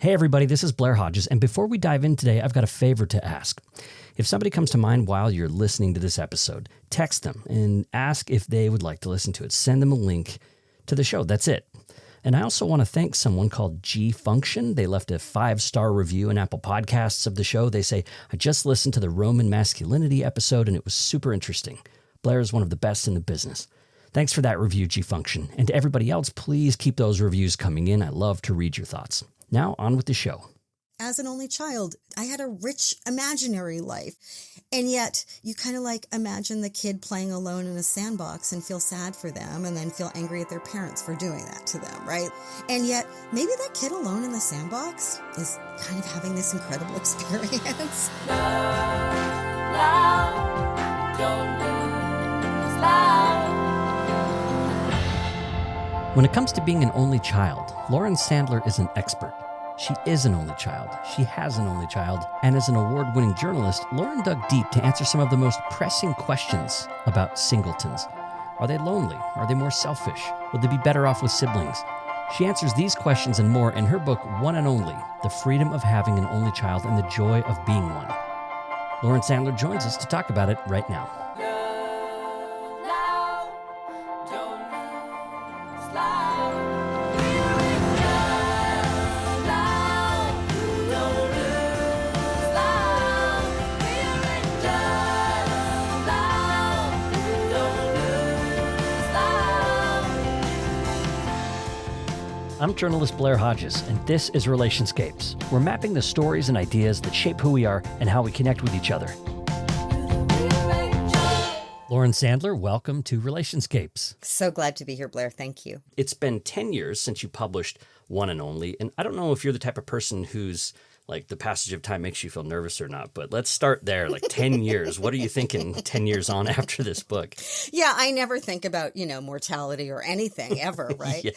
Hey everybody, this is Blair Hodges, and before we dive in today, I've got a favor to ask. If somebody comes to mind while you're listening to this episode, text them and ask if they would like to listen to it. Send them a link to the show. That's it. And I also want to thank someone called G Function. They left a 5-star review in Apple Podcasts of the show. They say, I just listened to the Roman masculinity episode and it was super interesting. Blair is one of the best in the business. Thanks for that review, G Function. And to everybody else, please keep those reviews coming in. I love to read your thoughts. Now, on with the show. As an only child, I had a rich imaginary life. And yet, you kind of like imagine the kid playing alone in a sandbox and feel sad for them and then feel angry at their parents for doing that to them, right? And yet, maybe that kid alone in the sandbox is kind of having this incredible experience. Love, don't lose love. When it comes to being an only child, Lauren Sandler is an expert. She is an only child. She has an only child. And as an award-winning journalist, Lauren dug deep to answer some of the most pressing questions about singletons. Are they lonely? Are they more selfish? Would they be better off with siblings? She answers these questions and more in her book, One and Only, The Freedom of Having an Only Child and the Joy of Being One. Lauren Sandler joins us to talk about it right now. I'm journalist Blair Hodges, and this is Relationscapes. We're mapping the stories and ideas that shape who we are and how we connect with each other. Lauren Sandler, welcome to Relationscapes. So glad to be here, Blair. Thank you. It's been 10 years since you published One and Only, and I don't know if you're the type of person who's like the passage of time makes you feel nervous or not, but let's start there. Like 10 years. What are you thinking 10 years on after this book? Yeah, I never think about, mortality or anything ever, right? Yeah.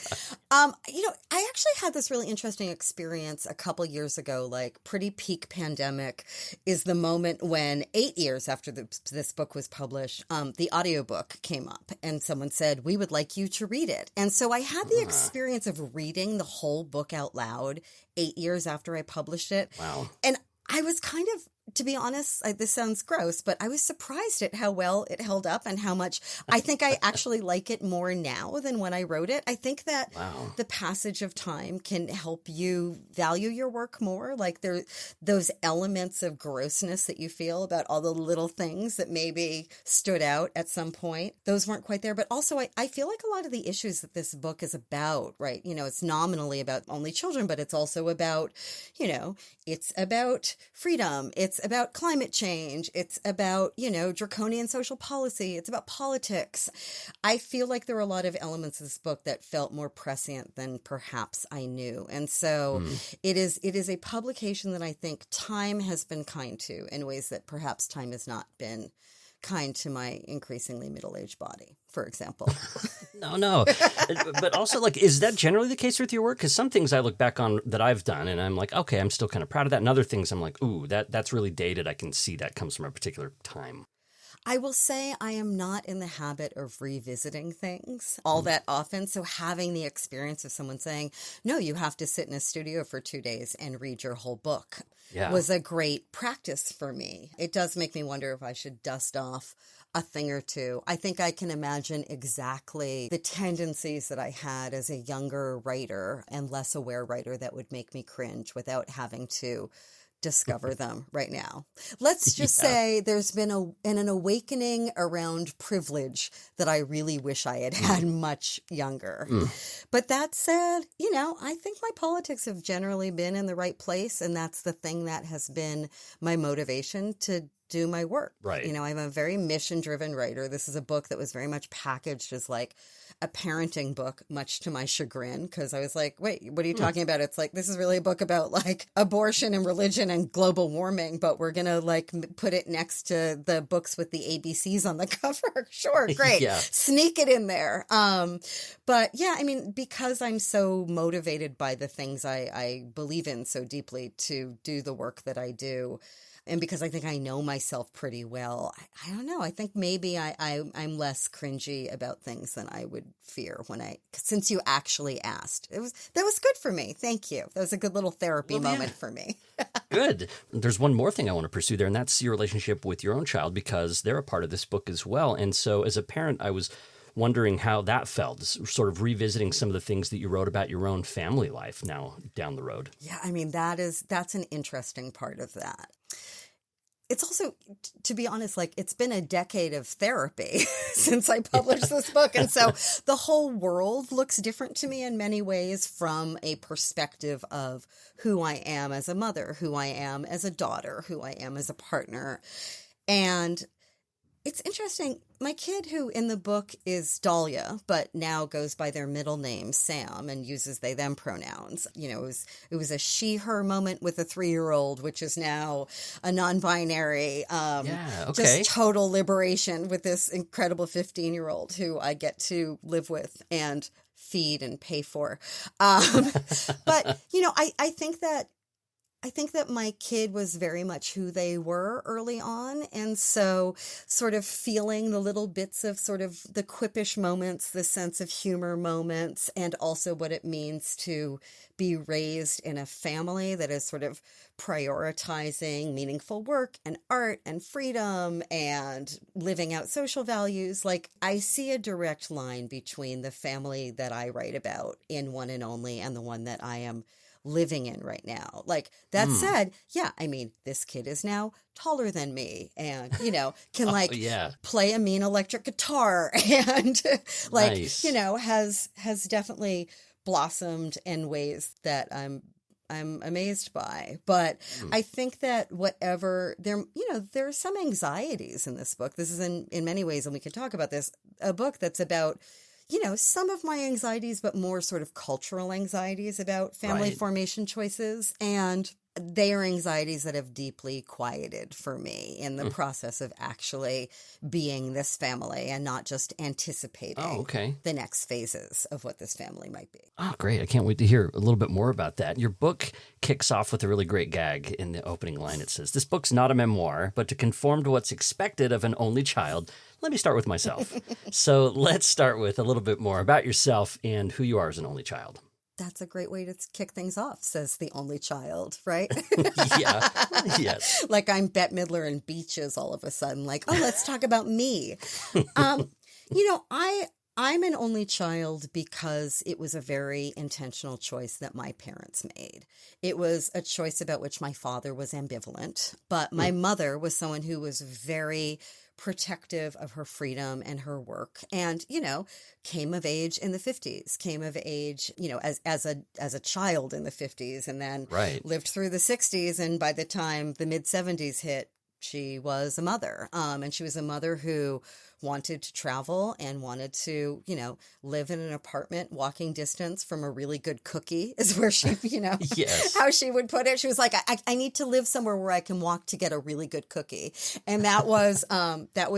I actually had this really interesting experience a couple years ago, like pretty peak pandemic is the moment when 8 years after this book was published, the audiobook came up and someone said, we would like you to read it. And so I had the experience of reading the whole book out loud 8 years after I published it. Wow. And I was kind of, to be honest, this sounds gross, but I was surprised at how well it held up and how much I think I actually like it more now than when I wrote it. I think that the passage of time can help you value your work more. Like those elements of grossness that you feel about all the little things that maybe stood out at some point. Those weren't quite there. But also I feel like a lot of the issues that this book is about, right? It's nominally about only children, but it's also about, it's about freedom. It's about climate change. It's about, draconian social policy. It's about politics. I feel like there were a lot of elements of this book that felt more prescient than perhaps I knew. And so it is a publication that I think time has been kind to in ways that perhaps time has not been kind to my increasingly middle-aged body, for example. No. But also, is that generally the case with your work? Because some things I look back on that I've done and I'm like, okay, I'm still kind of proud of that. And other things I'm like, ooh, that's really dated. I can see that comes from a particular time. I will say I am not in the habit of revisiting things all that often. So having the experience of someone saying, no, you have to sit in a studio for 2 days and read your whole book was a great practice for me. It does make me wonder if I should dust off a thing or two. I think I can imagine exactly the tendencies that I had as a younger writer and less aware writer that would make me cringe without having to discover them right now. Let's just say there's been an awakening around privilege that I really wish I had had much younger. But that said, I think my politics have generally been in the right place. And that's the thing that has been my motivation to do my work. Right. I'm a very mission-driven writer. This is a book that was very much packaged as like a parenting book, much to my chagrin, because I was like, wait, what are you talking about? It's like, this is really a book about like abortion and religion and global warming, but we're going to like put it next to the books with the ABCs on the cover. Sure, great. Sneak it in there. But yeah, because I'm so motivated by the things I believe in so deeply to do the work that I do, and because I think I know my myself pretty well. I don't know. I think maybe I'm less cringy about things than I would fear since you actually asked. That was good for me. Thank you. That was a good little therapy moment for me. Good. There's one more thing I want to pursue there, and that's your relationship with your own child, because they're a part of this book as well. And so as a parent, I was wondering how that felt, sort of revisiting some of the things that you wrote about your own family life now down the road. Yeah, I mean, that's an interesting part of that. It's also, to be honest, like it's been a decade of therapy since I published this book. And so the whole world looks different to me in many ways from a perspective of who I am as a mother, who I am as a daughter, who I am as a partner. And it's interesting. My kid, who in the book is Dahlia, but now goes by their middle name, Sam, and uses they, them pronouns. You know, it was a she, her moment with a 3-year-old, which is now a non-binary, just total liberation with this incredible 15-year-old who I get to live with and feed and pay for. But, you know, I think that my kid was very much who they were early on. And so sort of feeling the little bits of sort of the quippish moments, the sense of humor moments, and also what it means to be raised in a family that is sort of prioritizing meaningful work and art and freedom and living out social values. Like I see a direct line between the family that I write about in One and Only and the one that I am living in right now. Like that said, yeah, I mean, this kid is now taller than me and, you know, can play a mean electric guitar and like, nice. You know, has definitely blossomed in ways that I'm amazed by. But I think that whatever there, you know, there are some anxieties in this book. This is in many ways, and we could talk about this, a book that's about, you know, some of my anxieties, but more sort of cultural anxieties about family formation choices. And they are anxieties that have deeply quieted for me in the process of actually being this family and not just anticipating the next phases of what this family might be. Oh, great. I can't wait to hear a little bit more about that. Your book kicks off with a really great gag in the opening line. It says, "This book's not a memoir, but to conform to what's expected of an only child, let me start with myself." So let's start with a little bit more about yourself and who you are as an only child. That's a great way to kick things off, says the only child, right? Yeah. Yes. Like I'm Bette Midler and Beaches all of a sudden, like, oh, let's talk about me. You know, I'm an only child because it was a very intentional choice that my parents made. It was a choice about which my father was ambivalent, but my mother was someone who was very protective of her freedom and her work, and, you know, came of age in the 50s, came of age, you know, as a child in the 50s, and then lived through the 60s. And by the time the mid 70s hit, she was a mother. And she was a mother who wanted to travel and wanted to, you know, live in an apartment walking distance from a really good cookie is where she, you know, how she would put it. She was like, I need to live somewhere where I can walk to get a really good cookie. And that was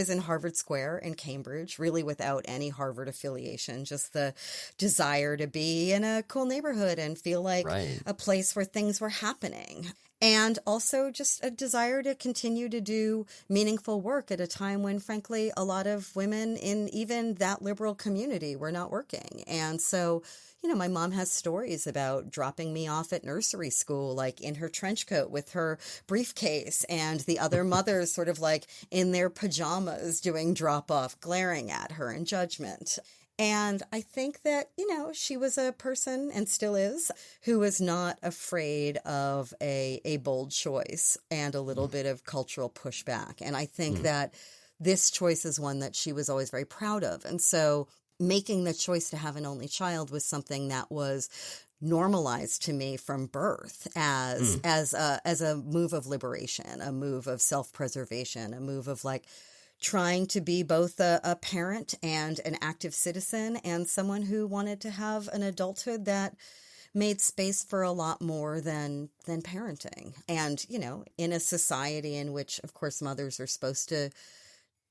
in Harvard Square in Cambridge, really without any Harvard affiliation, just the desire to be in a cool neighborhood and feel like a place where things were happening. And also just a desire to continue to do meaningful work at a time when, frankly, a lot of women in even that liberal community were not working. And so, you know, my mom has stories about dropping me off at nursery school, like in her trench coat with her briefcase, and the other mothers sort of like in their pajamas doing drop off, glaring at her in judgment. And I think that, you know, she was a person, and still is, who was not afraid of a bold choice and a little bit of cultural pushback. And I think that this choice is one that she was always very proud of. And so making the choice to have an only child was something that was normalized to me from birth as a move of liberation, a move of self-preservation, a move of like trying to be both a parent and an active citizen, and someone who wanted to have an adulthood that made space for a lot more than parenting. And, you know, in a society in which, of course, mothers are supposed to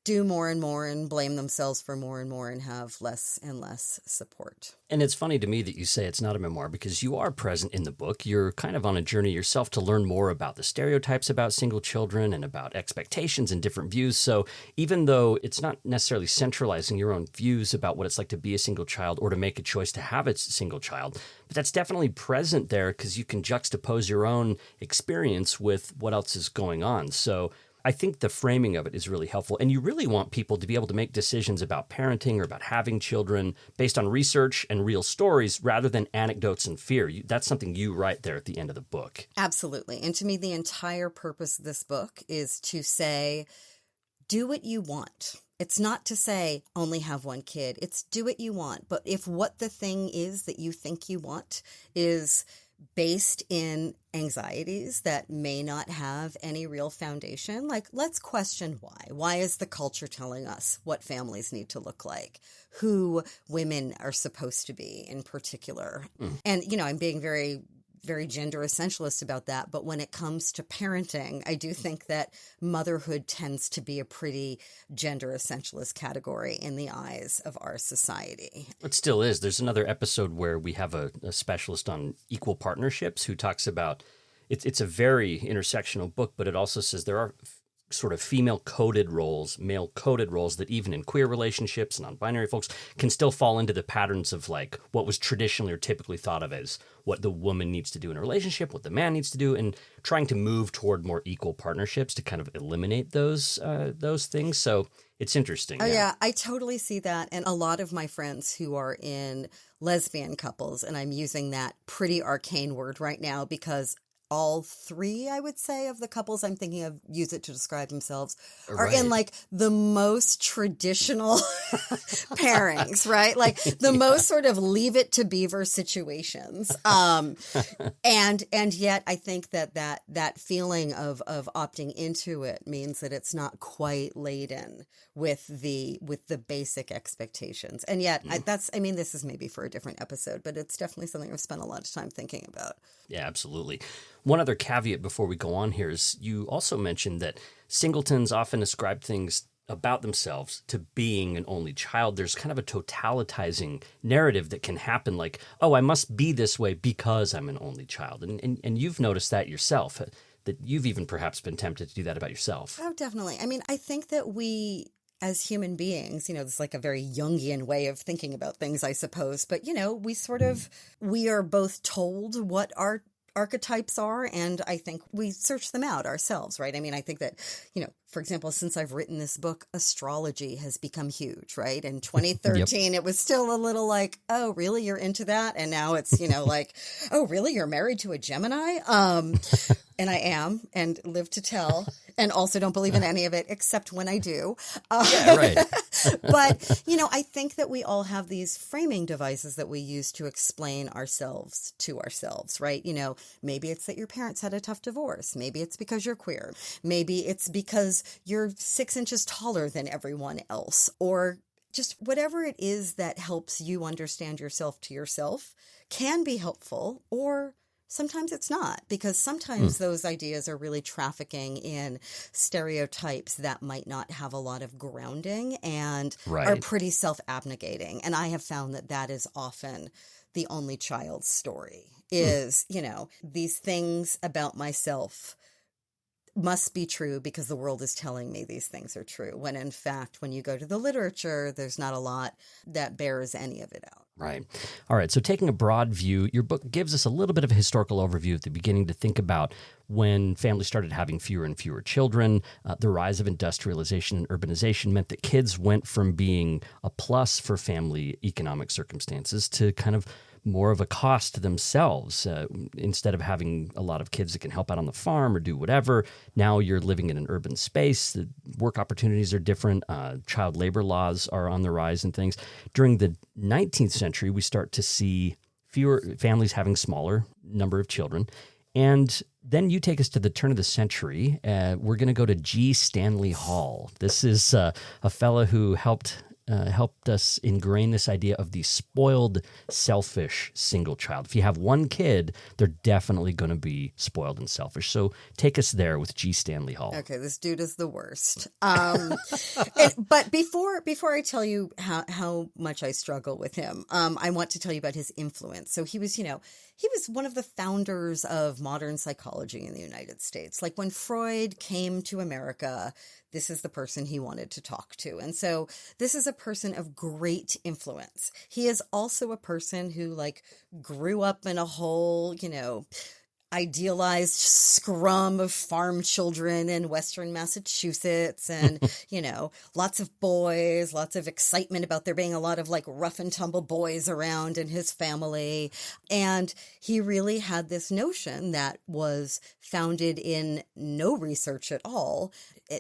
do more and more and blame themselves for more and more and have less and less support. And it's funny to me that you say it's not a memoir because you are present in the book. You're kind of on a journey yourself to learn more about the stereotypes about single children and about expectations and different views. So even though it's not necessarily centralizing your own views about what it's like to be a single child or to make a choice to have a single child, but that's definitely present there because you can juxtapose your own experience with what else is going on. So I think the framing of it is really helpful. And you really want people to be able to make decisions about parenting or about having children based on research and real stories rather than anecdotes and fear. That's something you write there at the end of the book. Absolutely. And to me, the entire purpose of this book is to say, do what you want. It's not to say only have one kid. It's do what you want. But if what the thing is that you think you want is based in anxieties that may not have any real foundation, like let's question why. Why is the culture telling us what families need to look like? Who women are supposed to be in particular? And, I'm being very gender essentialist about that. But when it comes to parenting, I do think that motherhood tends to be a pretty gender essentialist category in the eyes of our society. It still is. There's another episode where we have a specialist on equal partnerships who talks about it's a very intersectional book, but it also says there are sort of female-coded roles, male-coded roles that even in queer relationships and non-binary folks can still fall into the patterns of like what was traditionally or typically thought of as what the woman needs to do in a relationship, what the man needs to do, and trying to move toward more equal partnerships to kind of eliminate those things. So it's interesting. Oh, yeah, I totally see that. And a lot of my friends who are in lesbian couples, and I'm using that pretty arcane word right now because all three, I would say, of the couples I'm thinking of use it to describe themselves are in like the most traditional pairings, right? Like the most sort of leave it to beaver situations. And yet I think that feeling of opting into it means that it's not quite laden with the basic expectations. And yet this is maybe for a different episode, but it's definitely something I've spent a lot of time thinking about. Yeah, absolutely. One other caveat before we go on here is you also mentioned that singletons often ascribe things about themselves to being an only child. There's kind of a totalitizing narrative that can happen like, oh, I must be this way because I'm an only child. And you've noticed that yourself, that you've even perhaps been tempted to do that about yourself. Oh, definitely. I mean, I think that we as human beings, it's like a very Jungian way of thinking about things, I suppose. But, we are both told what our archetypes are, and I think we search them out ourselves, right? I mean, I think that, for example, since I've written this book, astrology has become huge, right? In 2013, It was still a little like, oh, really? You're into that? And now it's, like, oh, really? You're married to a Gemini? And I am, and live to tell, and also don't believe in any of it, except when I do. Yeah, right. But, I think that we all have these framing devices that we use to explain ourselves to ourselves, right? Maybe it's that your parents had a tough divorce. Maybe it's because you're queer. Maybe it's because you're 6 inches taller than everyone else, or just whatever it is that helps you understand yourself to yourself can be helpful, or sometimes it's not, because sometimes those ideas are really trafficking in stereotypes that might not have a lot of grounding and are pretty self-abnegating. And I have found that is often the only child's story is, these things about myself must be true because the world is telling me these things are true. When in fact, when you go to the literature, there's not a lot that bears any of it out. Right. All right. So taking a broad view, your book gives us a little bit of a historical overview at the beginning to think about when families started having fewer and fewer children. The rise of industrialization and urbanization meant that kids went from being a plus for family economic circumstances to kind of more of a cost to themselves. Instead of having a lot of kids that can help out on the farm or do whatever, now you're living in an urban space. The work opportunities are different. Child labor laws are on the rise and things. During the 19th century, we start to see fewer families having smaller number of children. And then you take us to the turn of the century. We're going to go to G. Stanley Hall. This is a fella who helped helped us ingrain this idea of the spoiled, selfish single child. If you have one kid, they're definitely going to be spoiled and selfish. So take us there with G. Stanley Hall. Okay, this dude is the worst. But before I tell you how much I struggle with him, I want to tell you about his influence. So he was, he was one of the founders of modern psychology in the United States. Like when Freud came to America, this is the person he wanted to talk to. And so this is a person of great influence. He is also a person who grew up in a whole, idealized scrum of farm children in Western Massachusetts and, lots of boys, lots of excitement about there being a lot of rough and tumble boys around in his family. And he really had this notion that was founded in no research at all,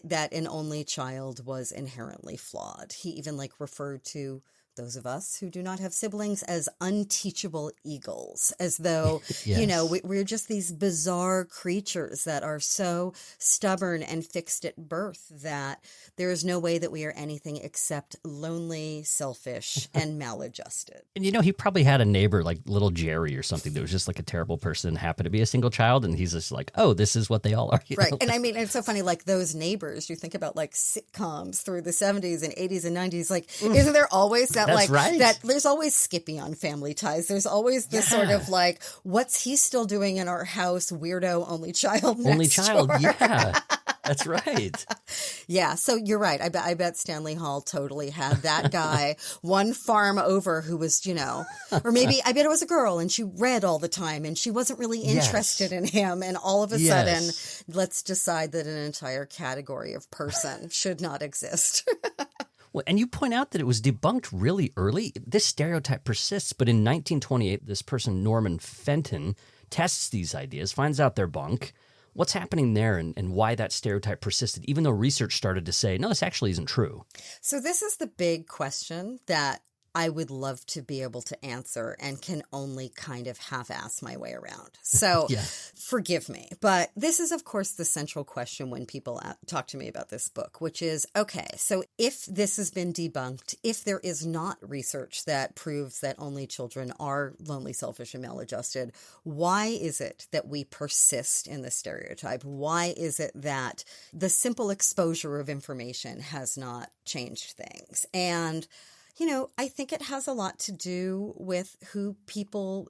that an only child was inherently flawed. He even referred to those of us who do not have siblings as unteachable eagles, as though, Yes. We're just these bizarre creatures that are so stubborn and fixed at birth that there is no way that we are anything except lonely, selfish, and maladjusted. And he probably had a neighbor like little Jerry or something that was just a terrible person, happened to be a single child, and he's just oh, this is what they all are. Right. And I mean, it's so funny, those neighbors, you think about sitcoms through the 70s and 80s and 90s, isn't there always that That's right. that there's always Skippy on Family Ties. There's always this sort of what's he still doing in our house? Weirdo only child next Only child, door. yeah. That's right. Yeah, so you're right. I bet Stanley Hall totally had that guy one farm over who was, or maybe I bet it was a girl and she read all the time and she wasn't really interested in him. And all of a sudden, let's decide that an entire category of person should not exist. Well, and you point out that it was debunked really early. This stereotype persists, but in 1928, this person, Norman Fenton, tests these ideas, finds out they're bunk. What's happening there and why that stereotype persisted, even though research started to say, no, this actually isn't true? So this is the big question that I would love to be able to answer and can only kind of half-ass my way around. So forgive me. But this is, of course, the central question when people talk to me about this book, which is, okay, so if this has been debunked, if there is not research that proves that only children are lonely, selfish, and maladjusted, why is it that we persist in the stereotype? Why is it that the simple exposure of information has not changed things? And I think it has a lot to do with who people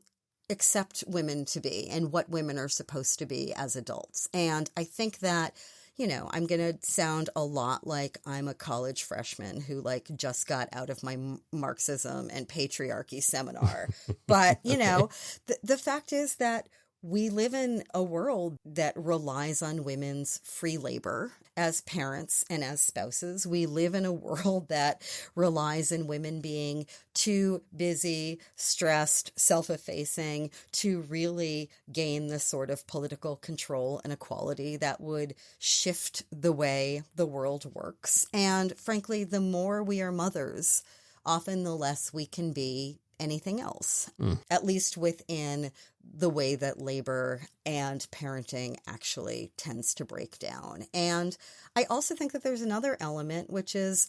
accept women to be and what women are supposed to be as adults. And I think that, I'm going to sound a lot like I'm a college freshman who just got out of my Marxism and patriarchy seminar. But, the fact is that we live in a world that relies on women's free labor as parents and as spouses. We live in a world that relies on women being too busy, stressed, self-effacing to really gain the sort of political control and equality that would shift the way the world works. And frankly, the more we are mothers, often the less we can be anything else, at least within the way that labor and parenting actually tends to break down. And I also think that there's another element, which is,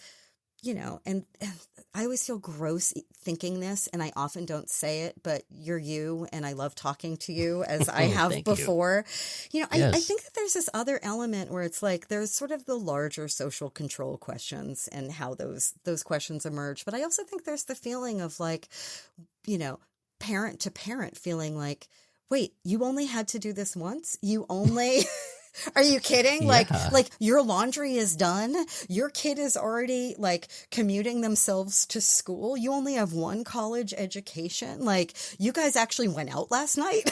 and I always feel gross thinking this, and I often don't say it, but you're you, and I love talking to you as I have before. I think that there's this other element where it's there's sort of the larger social control questions and how those questions emerge. But I also think there's the feeling of parent to parent feeling wait, you only had to do this once? You only... Are you kidding? Like your laundry is done. Your kid is already commuting themselves to school. You only have one college education. You guys actually went out last night.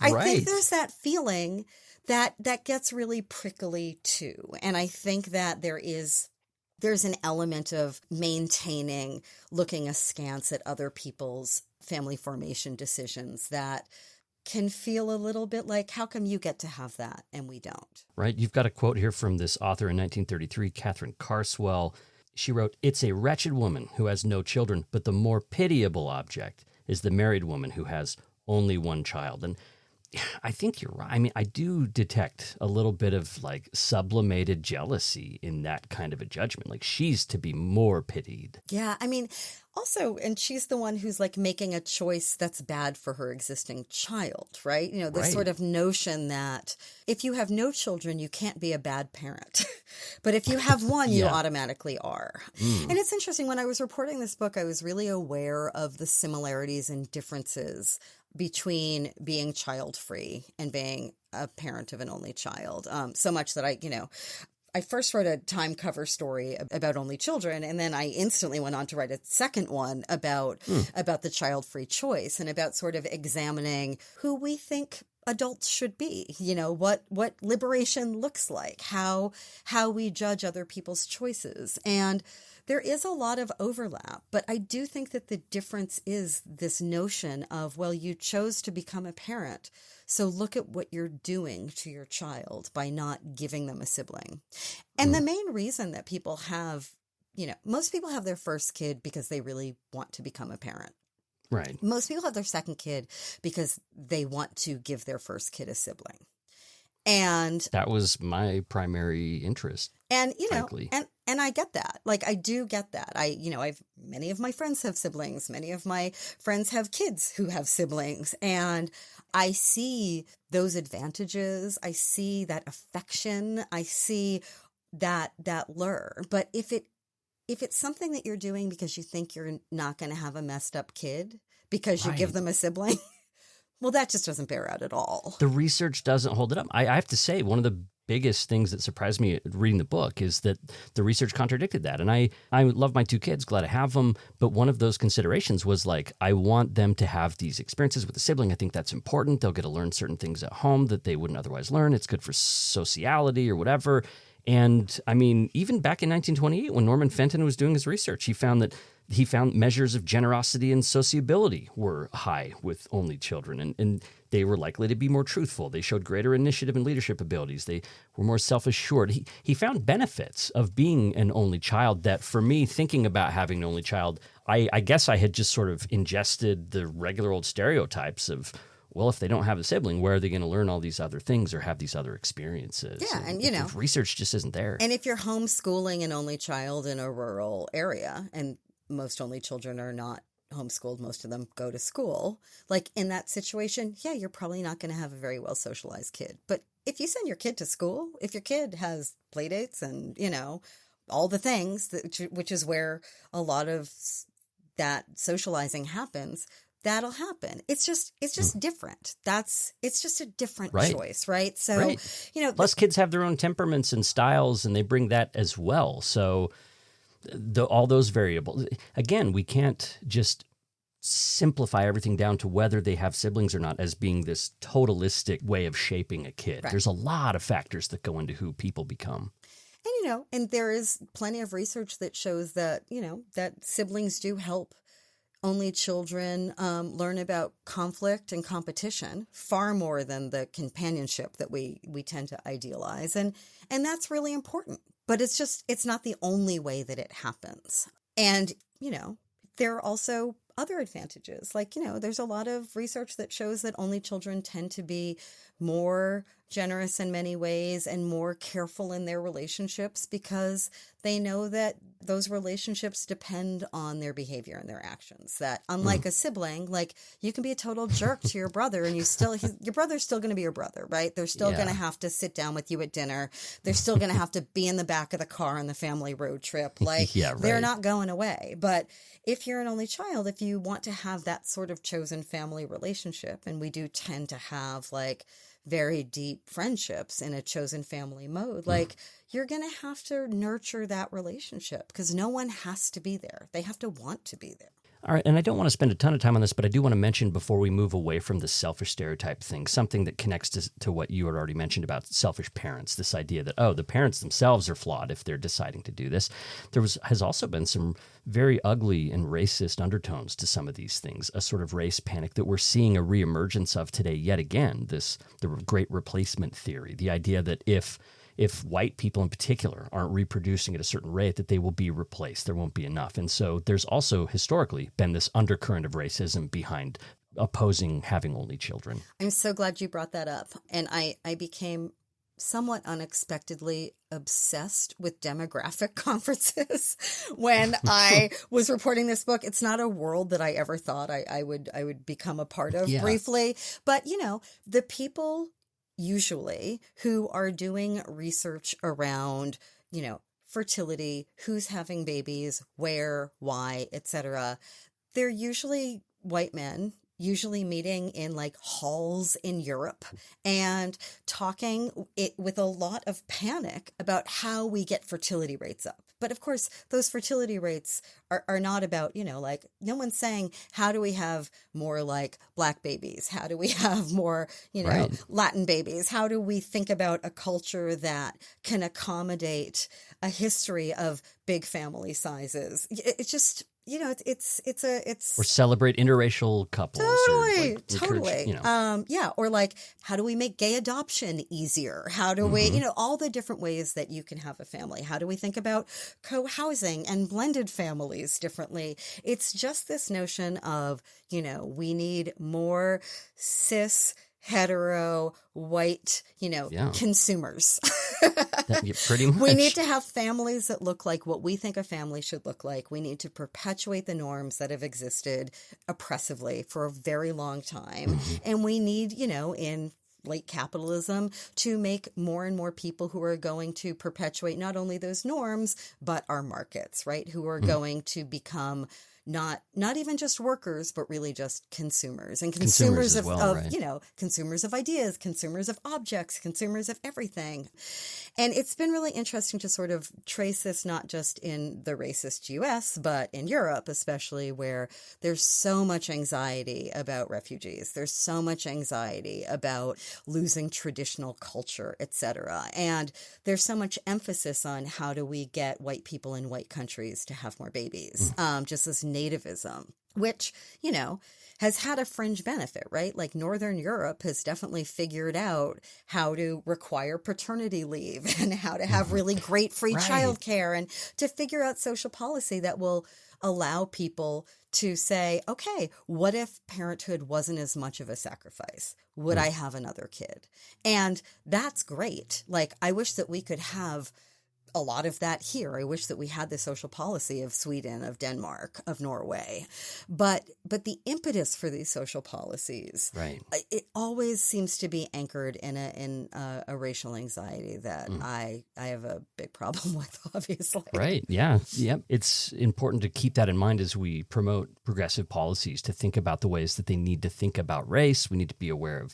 I think there's that feeling that gets really prickly too. And I think that there's an element of maintaining, looking askance at other people's family formation decisions that can feel a little bit like, how come you get to have that and we don't? Right. You've got a quote here from this author in 1933, Catherine Carswell. She wrote, "It's a wretched woman who has no children, but the more pitiable object is the married woman who has only one child." And I think you're right. I mean, I do detect a little bit of like sublimated jealousy in that kind of a judgment. Like she's to be more pitied. Yeah, I mean, also, and she's the one who's like making a choice that's bad for her existing child, right? You know, this Right. sort of notion that if you have no children, you can't be a bad parent. But if you have one, you Yeah. automatically are. And it's interesting, when I was reporting this book, I was really aware of the similarities and differences between being child-free and being a parent of an only child. So much that I first wrote a Time cover story about only children, and then I instantly went on to write a second one about the child-free choice and about sort of examining who we think adults should be, what liberation looks like, how we judge other people's choices. And there is a lot of overlap, but I do think that the difference is this notion of, well, you chose to become a parent, so look at what you're doing to your child by not giving them a sibling. And the main reason that people have, most people have their first kid because they really want to become a parent. Right. Most people have their second kid because they want to give their first kid a sibling. And that was my primary interest. And, frankly. and I get that. Like, I do get that. Many of my friends have siblings. Many of my friends have kids who have siblings. And I see those advantages. I see that affection. I see that lure. But if it's something that you're doing because you think you're not going to have a messed up kid because you give them a sibling, well, that just doesn't bear out at all. The research doesn't hold it up. I have to say, one of the biggest things that surprised me reading the book is that the research contradicted that. And I love my two kids, glad I have them. But one of those considerations was like, I want them to have these experiences with a sibling. I think that's important. They'll get to learn certain things at home that they wouldn't otherwise learn. It's good for sociality or whatever. And I mean, even back in 1928, when Norman Fenton was doing his research, he found measures of generosity and sociability were high with only children, and they were likely to be more truthful. They showed greater initiative and leadership abilities. They were more self-assured. He found benefits of being an only child that, for me, thinking about having an only child, I guess I had just sort of ingested the regular old stereotypes of, well, if they don't have a sibling, where are they going to learn all these other things or have these other experiences? Yeah, and the research just isn't there. And if you're homeschooling an only child in a rural area, and most only children are not homeschooled, most of them go to school, like in that situation, yeah, you're probably not going to have a very well socialized kid. But if you send your kid to school, if your kid has play dates and, all the things, which is where a lot of that socializing happens, that'll happen. It's just different. It's just a different choice, right? So, Plus kids have their own temperaments and styles, and they bring that as well. So all those variables, again, we can't just simplify everything down to whether they have siblings or not as being this totalistic way of shaping a kid. Right. There's a lot of factors that go into who people become. And, and there is plenty of research that shows that, that siblings do help only children learn about conflict and competition far more than the companionship that we tend to idealize. And that's really important. But it's not the only way that it happens. And, there are also other advantages. Like, there's a lot of research that shows that only children tend to be more generous in many ways and more careful in their relationships because they know that those relationships depend on their behavior and their actions. That unlike a sibling, like you can be a total jerk to your brother and your brother's still going to be your brother, right? They're still going to have to sit down with you at dinner. They're still going to have to be in the back of the car on the family road trip. Like they're not going away. But if you're an only child, if you want to have that sort of chosen family relationship, and we do tend to have like very deep friendships in a chosen family mode, like you're going to have to nurture that relationship because no one has to be there. They have to want to be there. All right, and I don't want to spend a ton of time on this, but I do want to mention before we move away from the selfish stereotype thing, something that connects to what you had already mentioned about selfish parents, this idea that, the parents themselves are flawed if they're deciding to do this. There has also been some very ugly and racist undertones to some of these things, a sort of race panic that we're seeing a reemergence of today yet again, the great replacement theory, the idea that if white people in particular aren't reproducing at a certain rate, that they will be replaced. There won't be enough. And so there's also historically been this undercurrent of racism behind opposing having only children. I'm so glad you brought that up. And I became somewhat unexpectedly obsessed with demographic conferences when I was reporting this book. It's not a world that I ever thought I would become a part of briefly. But, the people usually who are doing research around, fertility, who's having babies, where, why, etc., they're usually white men, usually meeting in like halls in Europe and talking with a lot of panic about how we get fertility rates up. But of course, those fertility rates are not about, like no one's saying, how do we have more like Black babies? How do we have more, Latin babies? How do we think about a culture that can accommodate a history of big family sizes? It's just, or celebrate interracial couples. Totally. Or like, how do we make gay adoption easier? How do we, all the different ways that you can have a family? How do we think about co-housing and blended families differently? It's just this notion of, we need more cis, hetero, white, consumers. Pretty much. We need to have families that look like what we think a family should look like. We need to perpetuate the norms that have existed oppressively for a very long time. And we need, in late capitalism, to make more and more people who are going to perpetuate not only those norms, but our markets, right? Who are going to become not even just workers, but really just consumers and consumers of consumers of ideas, consumers of objects, consumers of everything. And it's been really interesting to sort of trace this not just in the racist US, but in Europe, especially, where there's so much anxiety about refugees. There's so much anxiety about losing traditional culture, etc. And there's so much emphasis on how do we get white people in white countries to have more babies, just this nativism, which, has had a fringe benefit, right? Like Northern Europe has definitely figured out how to require paternity leave and how to have really great free childcare and to figure out social policy that will allow people to say, okay, what if parenthood wasn't as much of a sacrifice? Would I have another kid? And that's great. Like, I wish that we could have a lot of that here. I wish that we had the social policy of Sweden, of Denmark, of Norway. But the impetus for these social policies, it always seems to be anchored in a racial anxiety that I have a big problem with, obviously. Right. Yeah. Yep. It's important to keep that in mind as we promote progressive policies, to think about the ways that they need to think about race. We need to be aware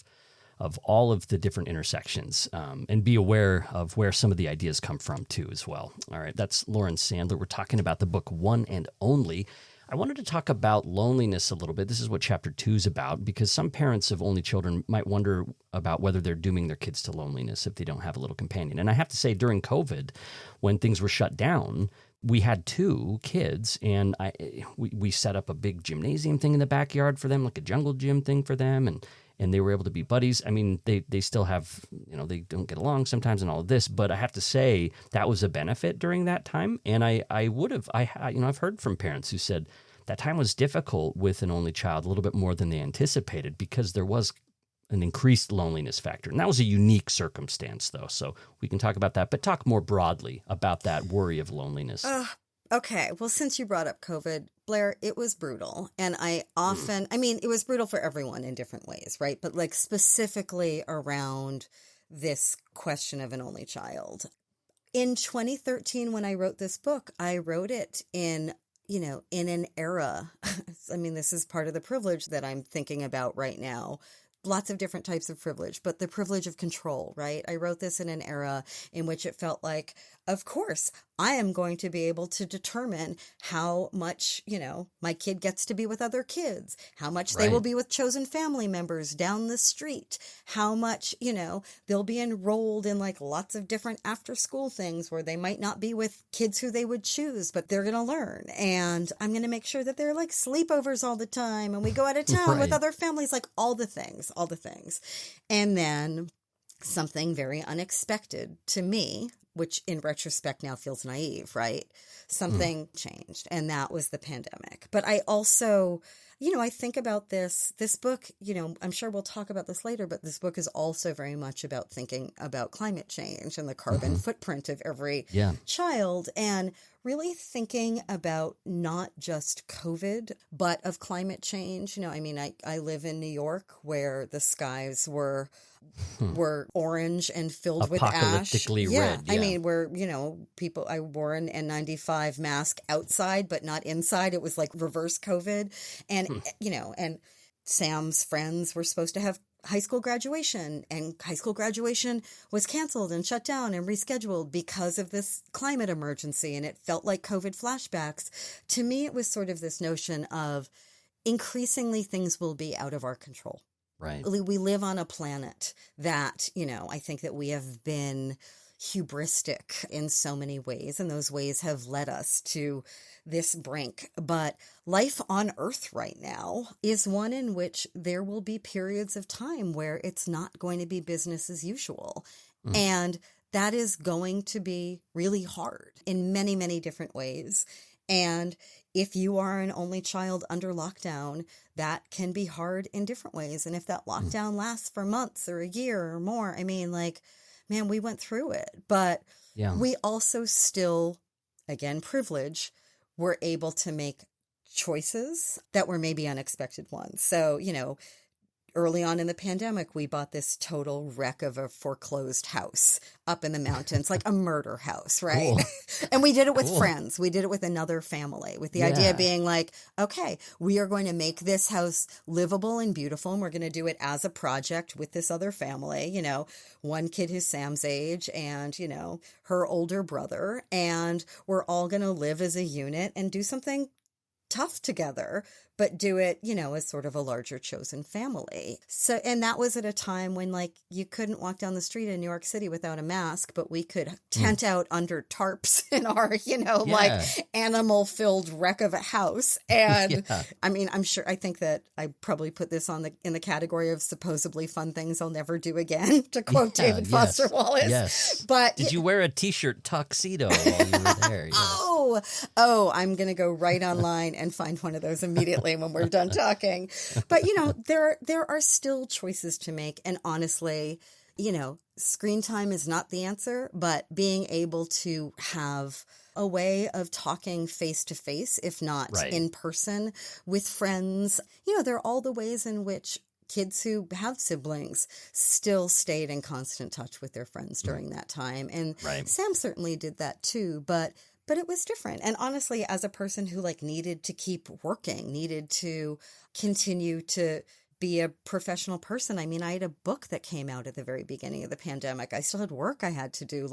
of all of the different intersections, and be aware of where some of the ideas come from too as well. All right, that's Lauren Sandler. We're talking about the book One and Only. I wanted to talk about loneliness a little bit. This is what chapter 2 is about, because some parents of only children might wonder about whether they're dooming their kids to loneliness if they don't have a little companion. And I have to say, during COVID, when things were shut down, we had 2 kids, and we set up a big gymnasium thing in the backyard for them, like a jungle gym thing for them, and they were able to be buddies. I mean, they still have, they don't get along sometimes and all of this, but I have to say that was a benefit during that time. And I've heard from parents who said that time was difficult with an only child, a little bit more than they anticipated, because there was an increased loneliness factor. And that was a unique circumstance, though. So we can talk about that, but talk more broadly about that worry of loneliness. Okay. Well, since you brought up COVID, Blair, it was brutal. And it was brutal for everyone in different ways, right? But like specifically around this question of an only child. In 2013, when I wrote this book, I wrote it in an era. I mean, this is part of the privilege that I'm thinking about right now. Lots of different types of privilege, but the privilege of control, right? I wrote this in an era in which it felt like, of course, I am going to be able to determine how much, my kid gets to be with other kids, how much they will be with chosen family members down the street, how much, they'll be enrolled in like lots of different after school things where they might not be with kids who they would choose, but they're going to learn. And I'm going to make sure that they're like sleepovers all the time. And we go out of town with other families, like all the things. And then something very unexpected to me, which in retrospect now feels naive, right? Something changed, and that was the pandemic. But I also, I think about this book, I'm sure we'll talk about this later, but this book is also very much about thinking about climate change and the carbon footprint of every child, and really thinking about not just COVID, but of climate change. I live in New York where the skies were orange and filled with ash. Apocalyptically red. Yeah. I mean, I wore an N95 mask outside, but not inside. It was like reverse COVID. And, and Sam's friends were supposed to have high school graduation, and high school graduation was canceled and shut down and rescheduled because of this climate emergency. And it felt like COVID flashbacks. To me, it was sort of this notion of increasingly things will be out of our control. Right. We live on a planet that, I think that we have been hubristic in so many ways, and those ways have led us to this brink. But life on Earth right now is one in which there will be periods of time where it's not going to be business as usual. And that is going to be really hard in many, many different ways. And if you are an only child under lockdown, that can be hard in different ways. And if that lockdown lasts for months or a year or more, man, we went through it. But we also still, again, privilege, were able to make choices that were maybe unexpected ones. So, early on in the pandemic, we bought this total wreck of a foreclosed house up in the mountains, like a murder house, right? Cool. And we did it with friends. We did it with another family, with the idea being like, okay, we are going to make this house livable and beautiful, and we're going to do it as a project with this other family, one kid who's Sam's age and, her older brother, and we're all going to live as a unit and do something tough together, but do it, as sort of a larger chosen family. So, and that was at a time when you couldn't walk down the street in New York City without a mask, but we could tent out under tarps in our, animal filled wreck of a house. And I think that I probably put this in the category of supposedly fun things I'll never do again, to quote David Foster Wallace. Yes. But did you wear a t-shirt tuxedo while you were there? Yes. I'm going to go right online and find one of those immediately when we're done talking. But, there are still choices to make. And honestly, screen time is not the answer, but being able to have a way of talking face to face, if not in person, with friends. There are all the ways in which kids who have siblings still stayed in constant touch with their friends during that time. And Sam certainly did that too, but it was different. And honestly, as a person who needed to keep working, needed to continue to be a professional person. I had a book that came out at the very beginning of the pandemic. I still had work I had to do,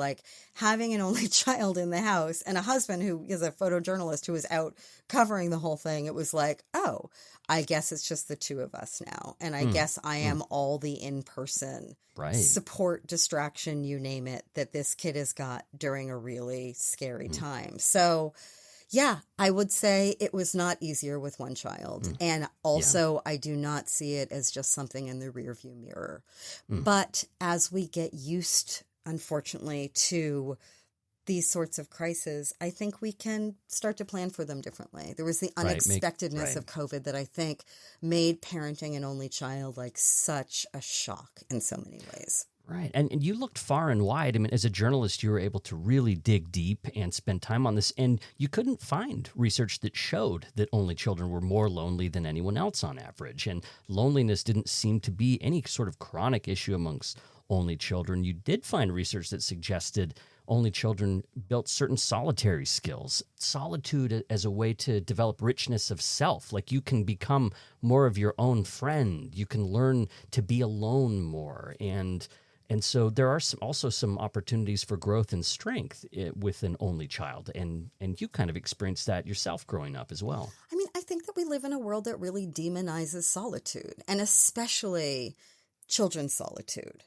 having an only child in the house and a husband who is a photojournalist who was out covering the whole thing. It was oh, I guess it's just the two of us now. And I guess I am all the in-person support, distraction, you name it, that this kid has got during a really scary time. So yeah, I would say it was not easier with one child. And also, I do not see it as just something in the rearview mirror. But as we get used, unfortunately, to these sorts of crises, I think we can start to plan for them differently. There was the unexpectedness of COVID that I think made parenting an only child such a shock in so many ways. Right. And you looked far and wide. As a journalist, you were able to really dig deep and spend time on this. And you couldn't find research that showed that only children were more lonely than anyone else on average. And loneliness didn't seem to be any sort of chronic issue amongst only children. You did find research that suggested only children built certain solitary skills, solitude as a way to develop richness of self. You can become more of your own friend. You can learn to be alone more. And so there are also some opportunities for growth and strength with an only child. And you kind of experienced that yourself growing up as well. I think that we live in a world that really demonizes solitude, and especially children's solitude.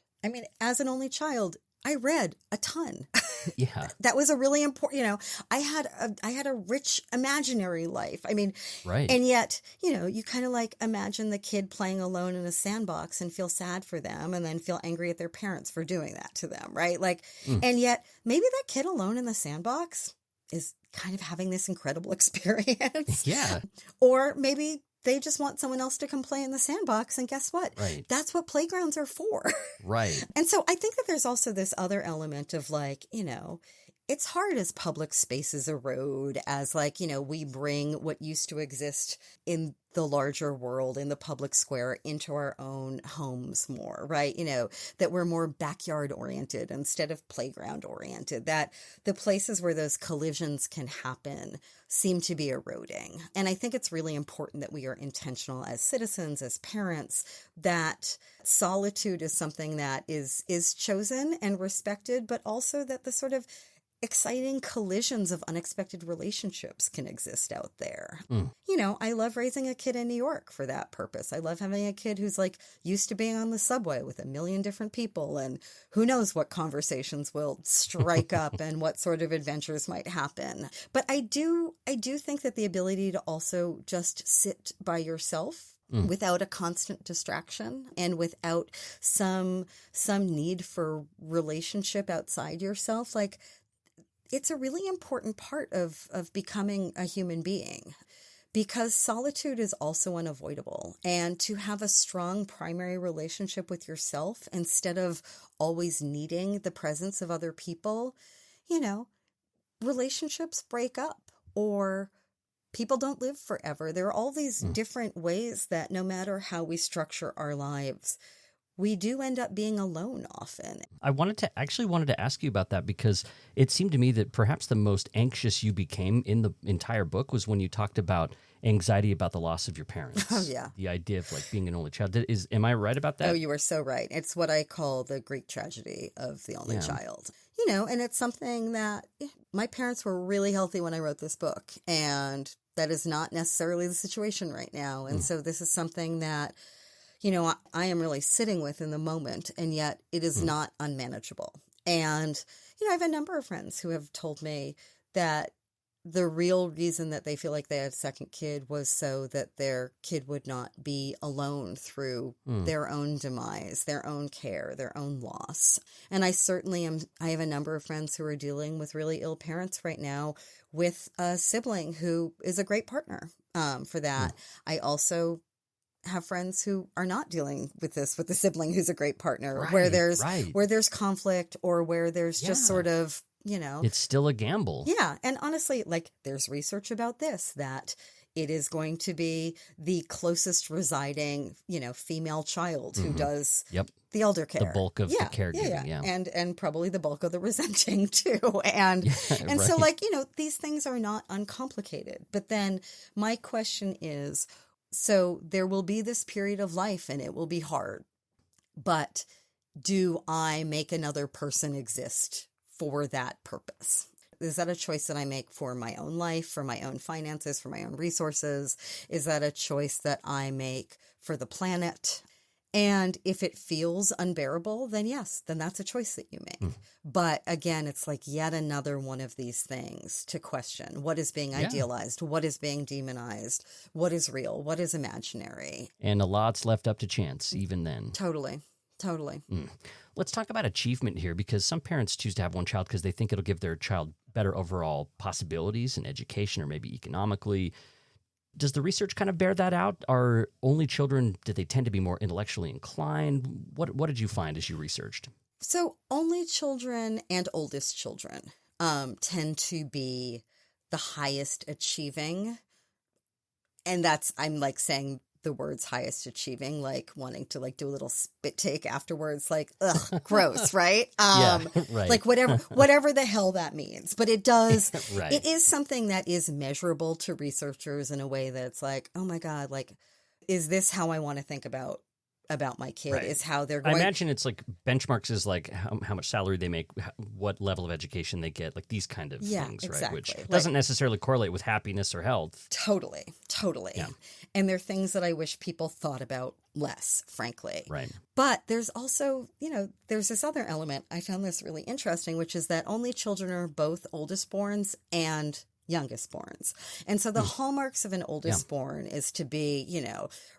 As an only child, I read a ton. Yeah. That was a really important, I had a rich imaginary life. Right. And yet, you kind of imagine the kid playing alone in a sandbox and feel sad for them and then feel angry at their parents for doing that to them. Right. And yet maybe that kid alone in the sandbox is kind of having this incredible experience. Yeah. Or maybe they just want someone else to come play in the sandbox. And guess what? Right. That's what playgrounds are for. Right. And so I think that there's also this other element of like, it's hard as public spaces erode, as like, we bring what used to exist in the larger world, in the public square, into our own homes more, right? That we're more backyard oriented instead of playground oriented, that the places where those collisions can happen seem to be eroding. And I think it's really important that we are intentional as citizens, as parents, that solitude is something that is chosen and respected, but also that the sort of exciting collisions of unexpected relationships can exist out there. I love raising a kid in New York for that purpose. I love having a kid who's like used to being on the subway with a million different people, and who knows what conversations will strike up and what sort of adventures might happen. But I do think that the ability to also just sit by yourself without a constant distraction and without some need for relationship outside yourself, like, it's a really important part of becoming a human being, because solitude is also unavoidable. And to have a strong primary relationship with yourself instead of always needing the presence of other people, relationships break up, or people don't live forever. There are all these different ways that no matter how we structure our lives, we do end up being alone often. I wanted to ask you about that, because it seemed to me that perhaps the most anxious you became in the entire book was when you talked about anxiety about the loss of your parents. Oh, yeah. The idea of like being an only child. Am I right about that? Oh, you are so right. It's what I call the Greek tragedy of the only child. And it's something that my parents were really healthy when I wrote this book, and that is not necessarily the situation right now. And so this is something that I am really sitting with in the moment, and yet it is not unmanageable. And, I have a number of friends who have told me that the real reason that they feel like they had a second kid was so that their kid would not be alone through their own demise, their own care, their own loss. And I certainly I have a number of friends who are dealing with really ill parents right now with a sibling who is a great partner for that. I also have friends who are not dealing with this with a sibling who's a great partner, where there's conflict, or where there's just sort of, it's still a gamble. Yeah. And honestly, like, there's research about this, that it is going to be the closest residing, female child who does the elder care. The bulk of the caregiving. Yeah. And probably the bulk of the resenting too. And so like, these things are not uncomplicated. But then my question is, so there will be this period of life and it will be hard, but do I make another person exist for that purpose? Is that a choice that I make for my own life, for my own finances, for my own resources? Is that a choice that I make for the planet? And if it feels unbearable, then yes, then that's a choice that you make. But again, it's like yet another one of these things to question. What is being idealized? What is being demonized? What is real? What is imaginary? And a lot's left up to chance, even then. Totally. Let's talk about achievement here, because some parents choose to have one child because they think it'll give their child better overall possibilities in education or maybe economically. Does the research kind of bear that out? Are only children, do they tend to be more intellectually inclined? What did you find as you researched? So only children and oldest children tend to be the highest achieving. And that's, I'm like saying the words highest achieving, like wanting to like do a little spit take afterwards, like, ugh, gross, right? Right. Like whatever the hell that means. But it does, Right. It is something that is measurable to researchers in a way that it's like, oh my God, like, is this how I want to think about my kid? Right. Is how they're going. I imagine it's like benchmarks is like how much salary they make, what level of education they get, like these kind of things, exactly. right? Which doesn't necessarily correlate with happiness or health. Totally. Yeah. And they're things that I wish people thought about less, frankly. Right. But there's also, there's this other element. I found this really interesting, which is that only children are both oldest borns and youngest borns. And so the hallmarks of an oldest born is to be,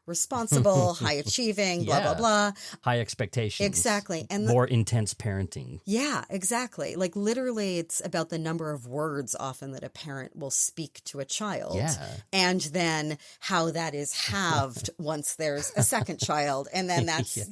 responsible, high achieving, blah, blah, blah. High expectations. Exactly. And more intense parenting. Yeah, exactly. Like literally it's about the number of words often that a parent will speak to a child. Yeah. And then how that is halved once there's a second child. And then that's, it's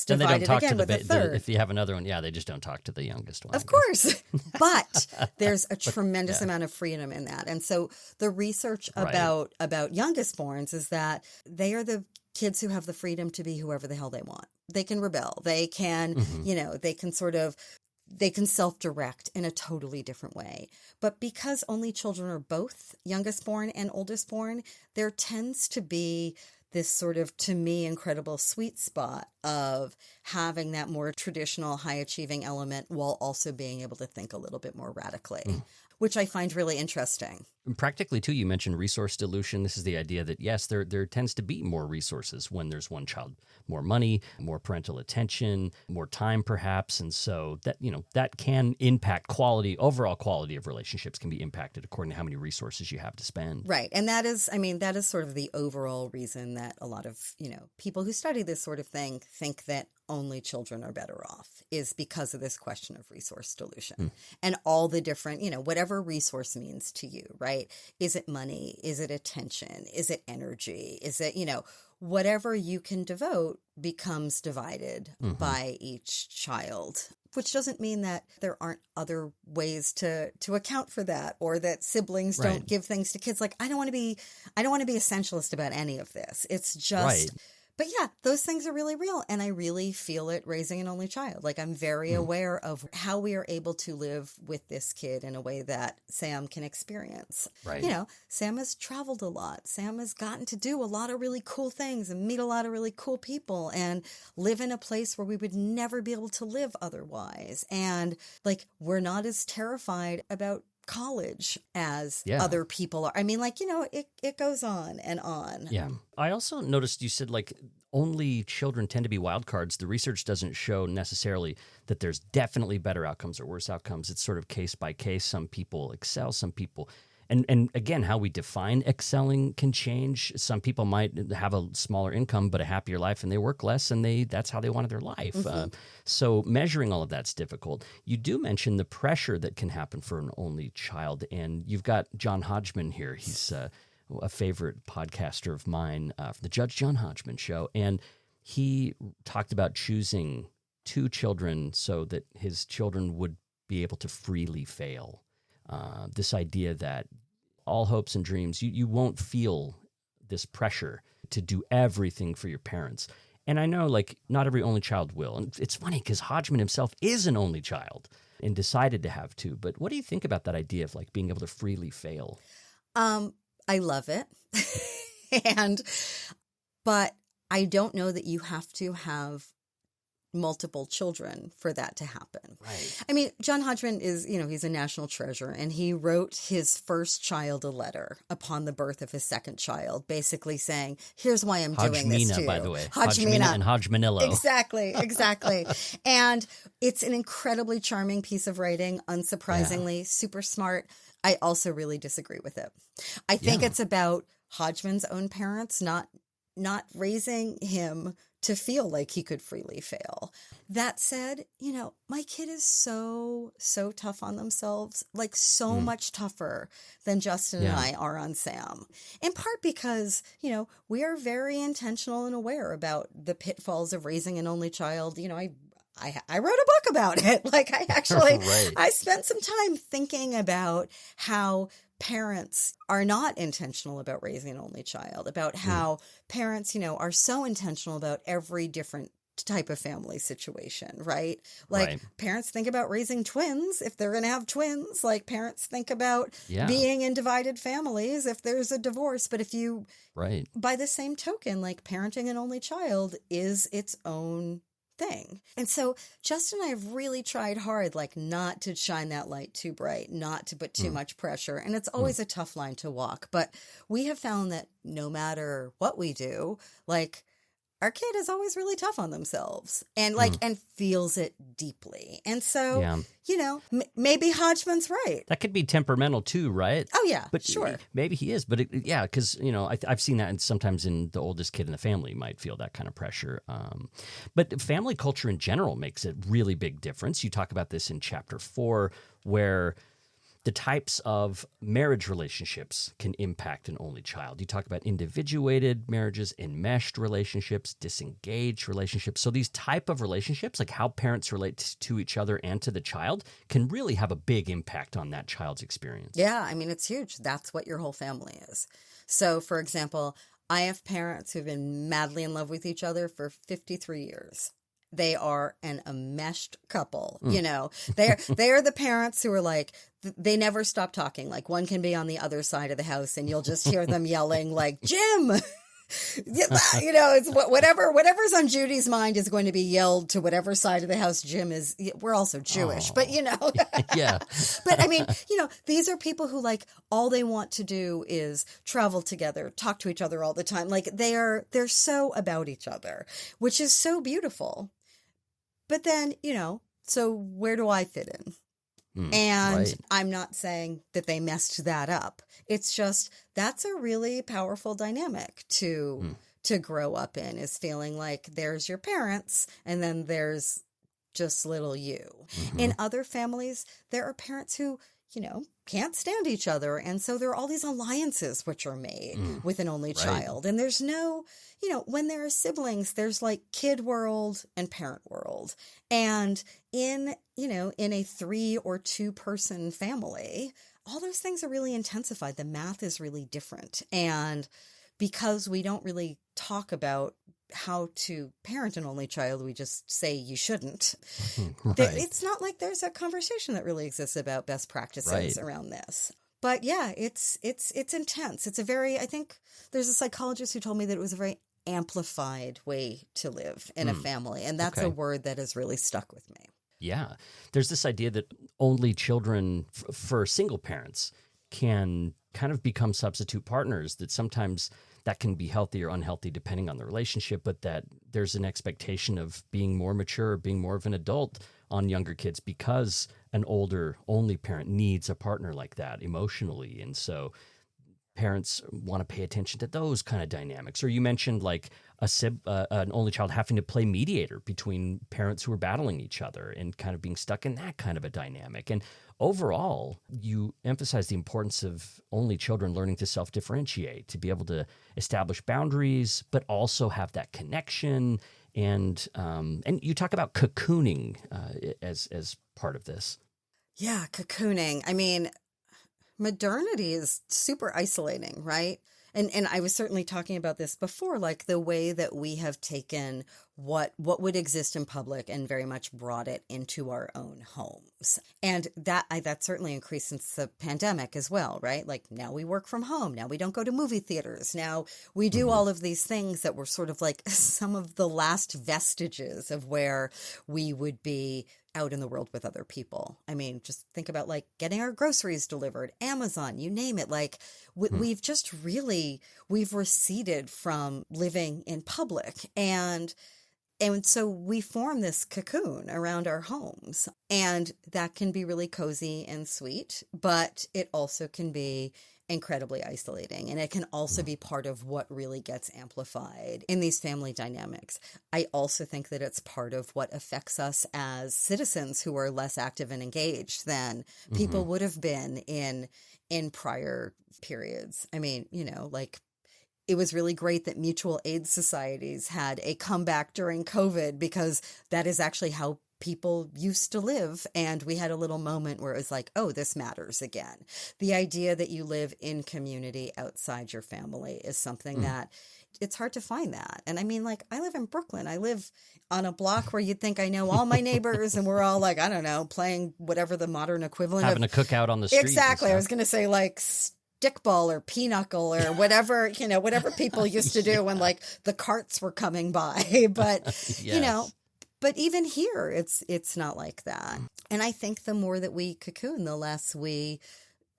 Then they don't divided talk again to with a third. if you have another one, they just don't talk to the youngest one. Of course. But there's a tremendous amount of freedom in that. And so the research about youngest borns is that they are the kids who have the freedom to be whoever the hell they want. They can rebel. They can, they can self-direct in a totally different way. But because only children are both youngest born and oldest born, there tends to be this sort of, to me, incredible sweet spot of having that more traditional high achieving element while also being able to think a little bit more radically, which I find really interesting. And practically, too, you mentioned resource dilution. This is the idea that, yes, there tends to be more resources when there's one child, more money, more parental attention, more time, perhaps. And so that, that can impact overall quality of relationships can be impacted according to how many resources you have to spend. Right. And that is sort of the overall reason that a lot of, people who study this sort of thing think that only children are better off, is because of this question of resource dilution and all the different, whatever resource means to you, right? Is it money? Is it attention? Is it energy? Is it, whatever you can devote becomes divided by each child, which doesn't mean that there aren't other ways to account for that, or that siblings don't give things to kids. Like, I don't want to be essentialist about any of this. It's just, but yeah, those things are really real. And I really feel it raising an only child. Like, I'm very aware of how we are able to live with this kid in a way that Sam can experience. Right. Sam has traveled a lot. Sam has gotten to do a lot of really cool things and meet a lot of really cool people and live in a place where we would never be able to live otherwise. And like, we're not as terrified about college as other people are. I mean, like, it goes on and on. Yeah. I also noticed you said, like, only children tend to be wild cards. The research doesn't show necessarily that there's definitely better outcomes or worse outcomes. It's sort of case by case. Some people excel, some people. And again, how we define excelling can change. Some people might have a smaller income but a happier life, and they work less, and that's how they wanted their life. So measuring all of that's difficult. You do mention the pressure that can happen for an only child, and you've got John Hodgman here. He's a favorite podcaster of mine from the Judge John Hodgman Show, and he talked about choosing 2 children so that his children would be able to freely fail. This idea that all hopes and dreams, you won't feel this pressure to do everything for your parents. And I know, like, not every only child will. And it's funny because Hodgman himself is an only child and decided to have 2. But what do you think about that idea of, like, being able to freely fail? I love it. But I don't know that you have to have multiple children for that to happen. Right. I mean, John Hodgman is, he's a national treasure, and he wrote his first child a letter upon the birth of his second child, basically saying, here's why I'm doing this to you. By the way. Hodgmina and Hodgmanillo. Exactly. And it's an incredibly charming piece of writing, unsurprisingly, super smart. I also really disagree with it. I think it's about Hodgman's own parents not raising him to feel like he could freely fail. That said, my kid is so tough on themselves, like so much tougher than Justin and I are on Sam. In part because, we are very intentional and aware about the pitfalls of raising an only child. I wrote a book about it. Like, I actually, I spent some time thinking about how parents are not intentional about raising an only child, about how parents, are so intentional about every different type of family situation, right? Like, parents think about raising twins if they're going to have twins. Like, parents think about being in divided families if there's a divorce. But if you, by the same token, like, parenting an only child is its own thing. And so Justin and I have really tried hard, like, not to shine that light too bright, not to put too much pressure. And it's always a tough line to walk. But we have found that no matter what we do, like, our kid is always really tough on themselves and and feels it deeply. And so, maybe Hodgman's right. That could be temperamental too, right? Oh, yeah, but sure. Maybe he is. But because, I've seen that, and sometimes in the oldest kid in the family might feel that kind of pressure. But family culture in general makes a really big difference. You talk about this in chapter 4, where the types of marriage relationships can impact an only child. You talk about individuated marriages, enmeshed relationships, disengaged relationships. So these type of relationships, like how parents relate to each other and to the child, can really have a big impact on that child's experience. Yeah, I mean, it's huge. That's what your whole family is. So, for example, I have parents who've been madly in love with each other for 53 years. They are an enmeshed couple, They are the parents who are like, they never stop talking. Like, one can be on the other side of the house and you'll just hear them yelling like, Jim, it's whatever's on Judy's mind is going to be yelled to whatever side of the house Jim is. We're also Jewish, but Yeah. But I mean, these are people who like all they want to do is travel together, talk to each other all the time. Like they're so about each other, which is so beautiful. But then, so where do I fit in? And right. I'm not saying that they messed that up. It's just that's a really powerful dynamic to grow up in, is feeling like there's your parents and then there's just little you. In other families, there are parents who, can't stand each other. And so there are all these alliances which are made with an only child. And there's no, when there are siblings, there's like kid world and parent world. And in a 3 or 2 person family, all those things are really intensified. The math is really different. And because we don't really talk about how to parent an only child, we just say you shouldn't. Right. It's not like there's a conversation that really exists about best practices around this. But yeah, it's intense. It's I think there's a psychologist who told me that it was a very amplified way to live in a family. And that's a word that has really stuck with me. Yeah. There's this idea that only children for single parents can kind of become substitute partners, that sometimes that can be healthy or unhealthy depending on the relationship, but that there's an expectation of being more mature, being more of an adult on younger kids because an older only parent needs a partner like that emotionally. And so parents want to pay attention to those kind of dynamics. Or you mentioned like an only child having to play mediator between parents who are battling each other and kind of being stuck in that kind of a dynamic. And overall, you emphasize the importance of only children learning to self-differentiate, to be able to establish boundaries, but also have that connection. And you talk about cocooning as part of this. Yeah, cocooning. I mean, modernity is super isolating, right? And I was certainly talking about this before, like the way that we have taken what would exist in public and very much brought it into our own homes. And that certainly increased since the pandemic as well, right? Like now we work from home. Now we don't go to movie theaters. Now we do all of these things that were sort of like some of the last vestiges of where we would be out in the world with other people. I mean, just think about like getting our groceries delivered, Amazon, you name it. Like we've just we've receded from living in public. And so we form this cocoon around our homes, and that can be really cozy and sweet, but it also can be incredibly isolating. And it can also be part of what really gets amplified in these family dynamics. I also think that it's part of what affects us as citizens who are less active and engaged than people would have been in prior periods. I mean, like it was really great that mutual aid societies had a comeback during COVID, because that is actually how people used to live. And we had a little moment where it was like, oh, this matters again. The idea that you live in community outside your family is something that it's hard to find that. And I mean, like, I live in Brooklyn. I live on a block where you'd think I know all my neighbors, and we're all like, I don't know, playing whatever the modern equivalent having of a cookout on the street. Exactly. I was going to say like stickball or pinochle or whatever, whatever people used to do when like the carts were coming by. But, but even here, it's not like that. And I think the more that we cocoon, the less we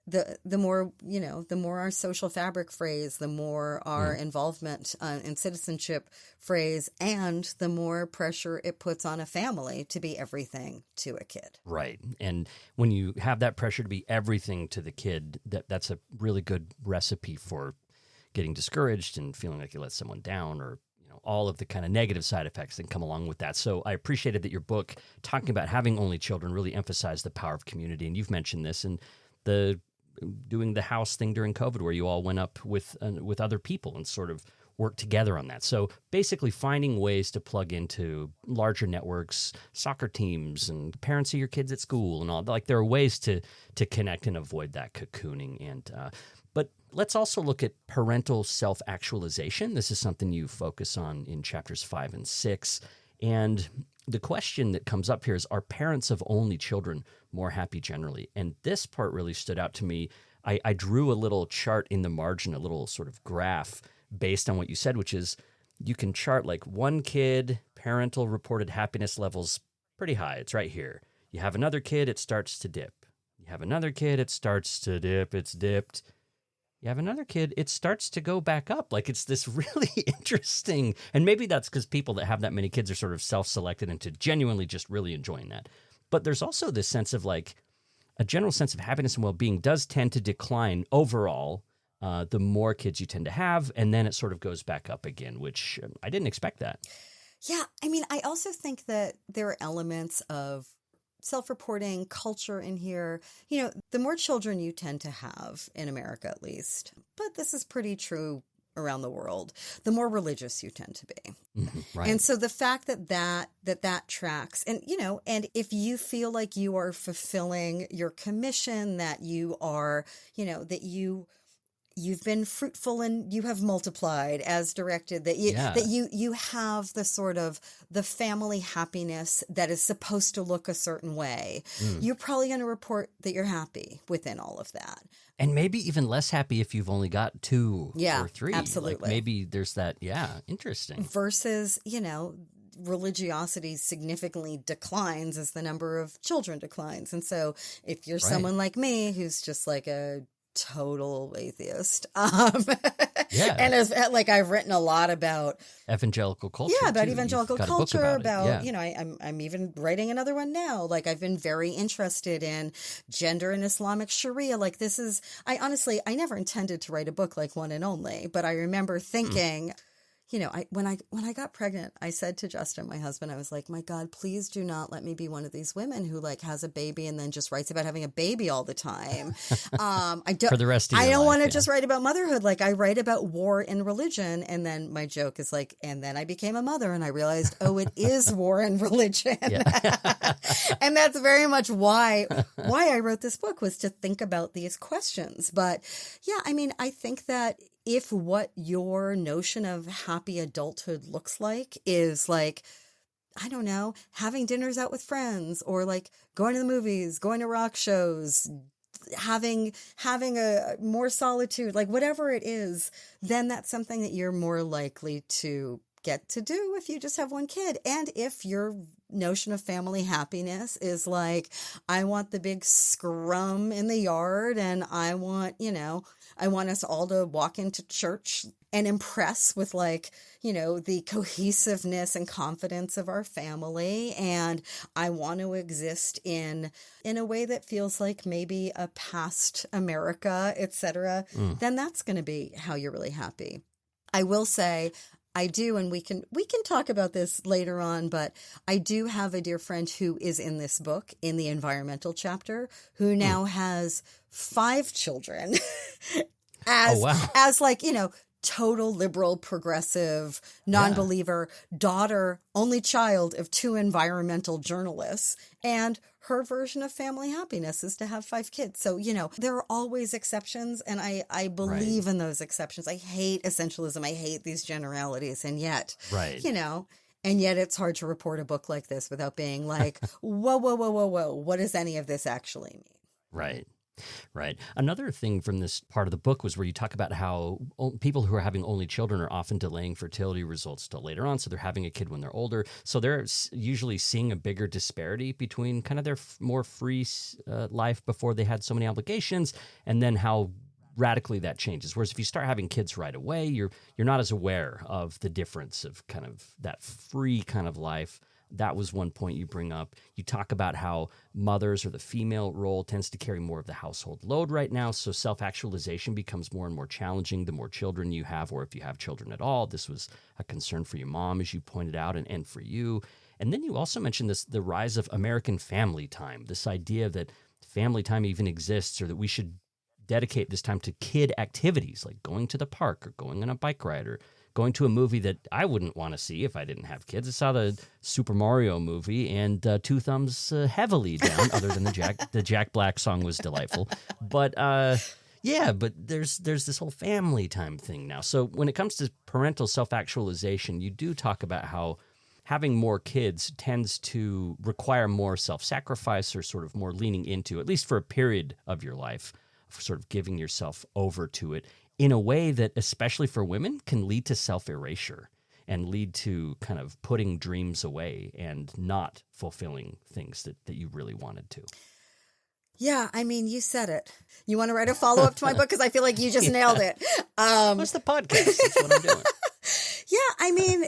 the more, the more our social fabric phrase, the more our involvement in citizenship phrase, and the more pressure it puts on a family to be everything to a kid. Right. And when you have that pressure to be everything to the kid, that's a really good recipe for getting discouraged and feeling like you let someone down, or all of the kind of negative side effects that come along with that. So I appreciated that your book, talking about having only children, really emphasized the power of community. And you've mentioned this, and doing the house thing during COVID, where you all went up with other people and sort of worked together on that. So basically finding ways to plug into larger networks, soccer teams, and parents of your kids at school and all. Like, there are ways to connect and avoid that cocooning. And but let's also look at parental self-actualization. This is something you focus on in chapters 5 and 6. And the question that comes up here is, are parents of only children more happy generally? And this part really stood out to me. I drew a little chart in the margin, a little sort of graph based on what you said, which is you can chart like one kid, parental reported happiness levels pretty high. It's right here. You have another kid, it starts to dip. You have another kid, it starts to dip. It's dipped. You have another kid, it starts to go back up. Like, it's this really interesting, and maybe that's because people that have that many kids are sort of self-selected into genuinely just really enjoying that. But there's also this sense of like a general sense of happiness and well-being does tend to decline overall the more kids you tend to have, and then it sort of goes back up again, which I didn't expect that. Yeah, I mean, I also think that there are elements of self-reporting culture in here. The more children you tend to have, in America at least, but this is pretty true around the world, the more religious you tend to be. Right. And so the fact that tracks, and and if you feel like you are fulfilling your commission, that you are, that you've been fruitful and you have multiplied as directed, that you have the sort of the family happiness that is supposed to look a certain way, you're probably going to report that you're happy within all of that. And maybe even less happy if you've only got 2 or 3. Absolutely. Like, maybe there's that. Yeah, interesting. Versus, religiosity significantly declines as the number of children declines. And so if you're someone like me who's just like a total atheist, and as like I've written a lot about evangelical culture, about evangelical culture, about it. I'm even writing another one now. Like, I've been very interested in gender and Islamic Sharia. Like, this is, I never intended to write a book like One and Only, but I remember thinking, when I got pregnant, I said to Justin, my husband, I was like, my God, please do not let me be one of these women who like has a baby and then just writes about having a baby all the time. I don't, for the rest of your I don't life, want to just write about motherhood. Like, I write about war and religion. And then my joke is like, and then I became a mother and I realized, oh, it is war and religion. And that's very much why I wrote this book, was to think about these questions. But yeah, I mean, I think that if what your notion of happy adulthood looks like is like, I don't know, having dinners out with friends, or like going to the movies, going to rock shows, having a more solitude, like whatever it is, then that's something that you're more likely to get to do if you just have one kid. And if your notion of family happiness is like, I want the big scrum in the yard, and I want us all to walk into church and impress with like, the cohesiveness and confidence of our family, and I want to exist in a way that feels like maybe a past America, etc., then that's going to be how you're really happy. I will say, I do, and we can talk about this later on, but I do have a dear friend who is in this book, in the environmental chapter, who now has 5 children as like, total liberal, progressive, non-believer, daughter, only child of 2 environmental journalists. And her version of family happiness is to have 5 kids. So, there are always exceptions, and I believe in those exceptions. I hate essentialism. I hate these generalities. And yet, and yet it's hard to report a book like this without being like, whoa, what does any of this actually mean? Right. Right. Another thing from this part of the book was where you talk about how people who are having only children are often delaying fertility results till later on. So they're having a kid when they're older. So they're usually seeing a bigger disparity between kind of their more free life before they had so many obligations, and then how radically that changes. Whereas if you start having kids right away, you're not as aware of the difference of kind of that free kind of life. That was one point you bring up. You talk about how mothers, or the female role, tends to carry more of the household load right now. So self-actualization becomes more and more challenging the more children you have, or if you have children at all. This was a concern for your mom, as you pointed out, and for you. And then you also mentioned the rise of American family time, this idea that family time even exists, or that we should dedicate this time to kid activities like going to the park or going on a bike ride or going to a movie that I wouldn't want to see if I didn't have kids. I saw the Super Mario movie, and two thumbs heavily down, other than the Jack Black song was delightful. But yeah, but there's this whole family time thing now. So when it comes to parental self-actualization, you do talk about how having more kids tends to require more self-sacrifice, or sort of more leaning into, at least for a period of your life, sort of giving yourself over to it in a way that, especially for women, can lead to self-erasure and lead to kind of putting dreams away and not fulfilling things that you really wanted to. Yeah, I mean, you said it. You want to write a follow-up to my book? Because I feel like you just nailed it. What's the podcast? That's what I'm doing. Yeah, I mean,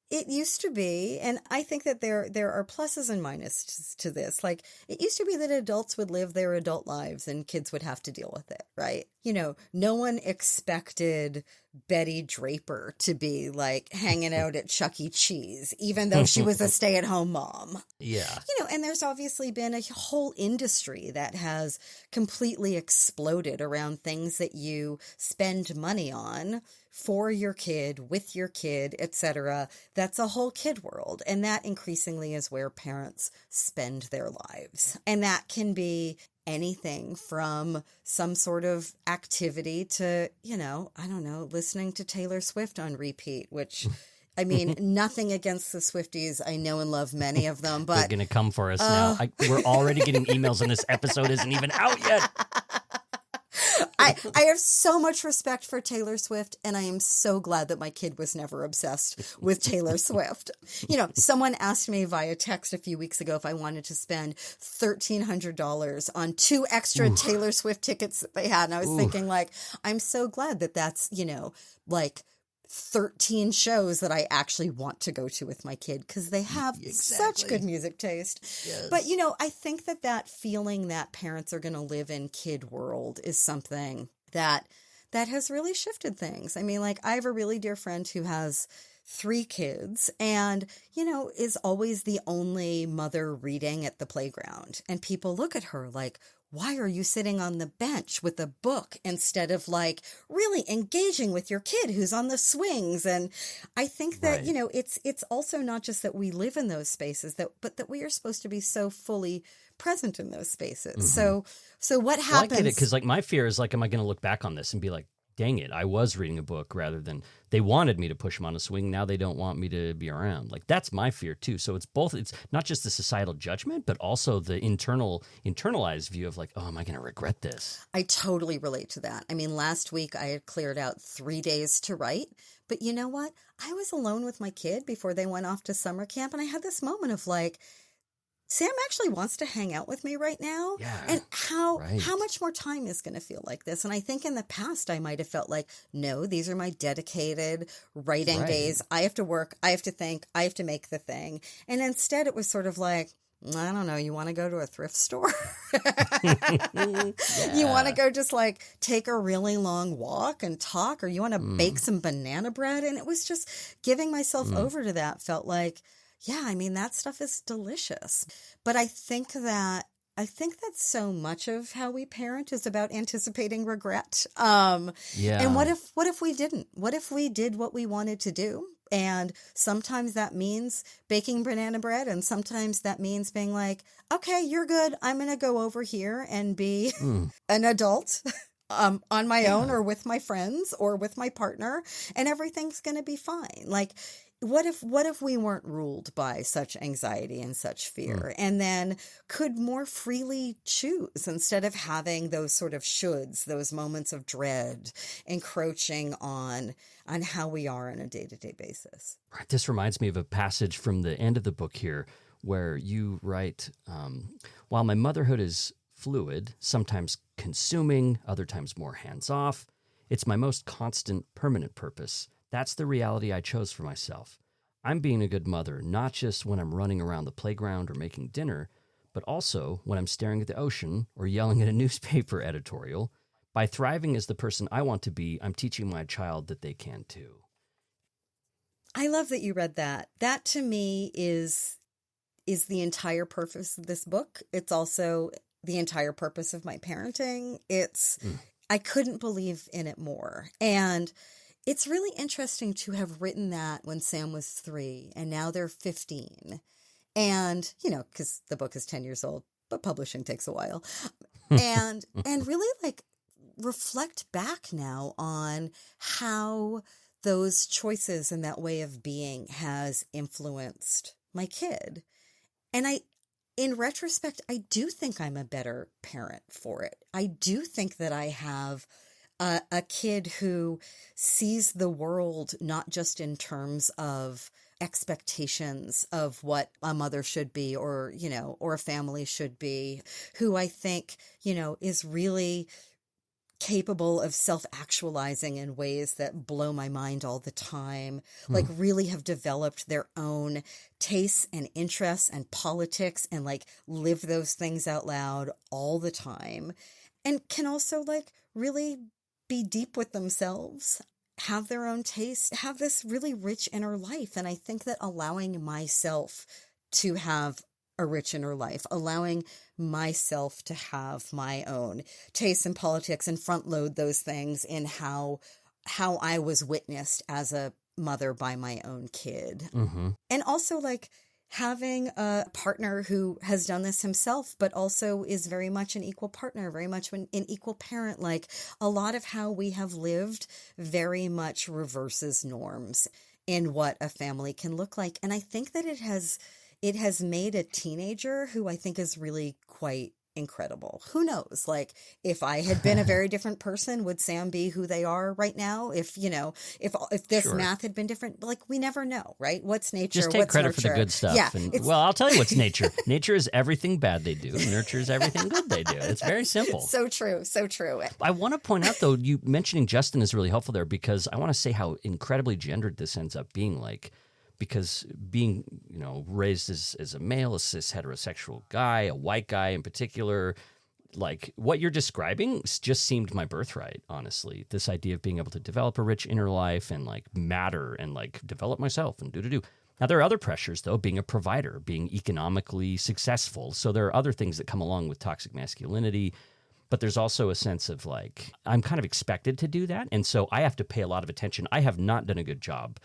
it used to be, and I think that there are pluses and minuses to this. Like, it used to be that adults would live their adult lives and kids would have to deal with it, right? You know, no one expected Betty Draper to be like hanging out at Chuck E. Cheese, even though she was a stay-at-home mom. Yeah. You know, and there's obviously been a whole industry that has completely exploded around things that you spend money on for your kid, with your kid, etc. That's a whole kid world. And that increasingly is where parents spend their lives. And that can be anything from some sort of activity to, you know, I don't know, listening to Taylor Swift on repeat, which, I mean, nothing against the Swifties. I know and love many of them, but they're going to come for us now. We're already getting emails, and this episode isn't even out yet. I have so much respect for Taylor Swift, and I am so glad that my kid was never obsessed with Taylor Swift. You know, someone asked me via text a few weeks ago if I wanted to spend $1,300 on 2 extra Taylor Swift tickets that they had. And I was thinking, like, I'm so glad that that's, you know, like 13 shows that I actually want to go to with my kid, because they have such good music taste. Yes. But, you know, I think that feeling that parents are going to live in kid world is something that has really shifted things. I mean, like, I have a really dear friend who has 3 kids and, you know, is always the only mother reading at the playground. And people look at her like, why are you sitting on the bench with a book instead of like really engaging with your kid who's on the swings? And I think that, you know, it's also not just that we live in those spaces, but that we are supposed to be so fully present in those spaces. So what happens? Well, I get it, because like my fear is like, am I going to look back on this and be like, dang it, I was reading a book, rather than they wanted me to push them on a swing. Now they don't want me to be around. Like, that's my fear too. So it's both, it's not just the societal judgment, but also the internalized view of like, oh, am I going to regret this? I totally relate to that. I mean, last week I had cleared out 3 days to write, but you know what? I was alone with my kid before they went off to summer camp. And I had this moment of like, Sam actually wants to hang out with me right now. Yeah, and how much more time is going to feel like this? And I think in the past I might have felt like, no, these are my dedicated writing days. I have to work. I have to think. I have to make the thing. And instead it was sort of like, I don't know, you want to go to a thrift store? You want to go just like take a really long walk and talk, or you want to bake some banana bread? And it was just giving myself over to that felt like, yeah, I mean, that stuff is delicious. But I think that so much of how we parent is about anticipating regret. And what if we didn't? What if we did what we wanted to do? And sometimes that means baking banana bread, and sometimes that means being like, okay, you're good. I'm going to go over here and be an adult on my own, or with my friends, or with my partner, and everything's going to be fine. Like, what if we weren't ruled by such anxiety and such fear, and then could more freely choose instead of having those sort of shoulds, those moments of dread encroaching on how we are on a day-to-day basis. Right. This reminds me of a passage from the end of the book here where you write, while my motherhood is fluid, sometimes consuming, other times more hands-off, it's my most constant, permanent purpose. That's the reality I chose for myself. I'm being a good mother, not just when I'm running around the playground or making dinner, but also when I'm staring at the ocean or yelling at a newspaper editorial. By thriving as the person I want to be, I'm teaching my child that they can too. I love that you read that. That to me is the entire purpose of this book. It's also the entire purpose of my parenting. I couldn't believe in it more. And it's really interesting to have written that when Sam was 3 and now they're 15. And, because the book is 10 years old, but publishing takes a while. And really like reflect back now on how those choices and that way of being has influenced my kid. And in retrospect, I do think I'm a better parent for it. I do think that I have a kid who sees the world not just in terms of expectations of what a mother should be or a family should be, who I think, is really capable of self-actualizing in ways that blow my mind all the time, like really have developed their own tastes and interests and politics and like live those things out loud all the time, and can also like really be deep with themselves, have their own taste, have this really rich inner life. And I think that allowing myself to have a rich inner life, allowing myself to have my own tastes in politics and front load those things in how I was witnessed as a mother by my own kid. Mm-hmm. And also like having a partner who has done this himself, but also is very much an equal partner, very much an equal parent. Like a lot of how we have lived very much reverses norms in what a family can look like. And I think that it has made a teenager who I think is really quite incredible. Who knows? Like if I had been a very different person, would Sam be who they are right now? If this math had been different, like we never know, right? What's nature? Just take what's credit nurture? for the good stuff. Yeah, Well, I'll tell you what's nature. Nature is everything bad they do. Nurture is everything good they do. It's very simple. So true. So true. I want to point out, though, you mentioning Justin is really helpful there because I want to say how incredibly gendered this ends up being like. Because being, raised as a male, a cis heterosexual guy, a white guy in particular, like what you're describing just seemed my birthright, honestly. This idea of being able to develop a rich inner life and like matter and like develop myself and do. Now, there are other pressures, though, being a provider, being economically successful. So there are other things that come along with toxic masculinity. But there's also a sense of like, I'm kind of expected to do that. And so I have to pay a lot of attention. I have not done a good job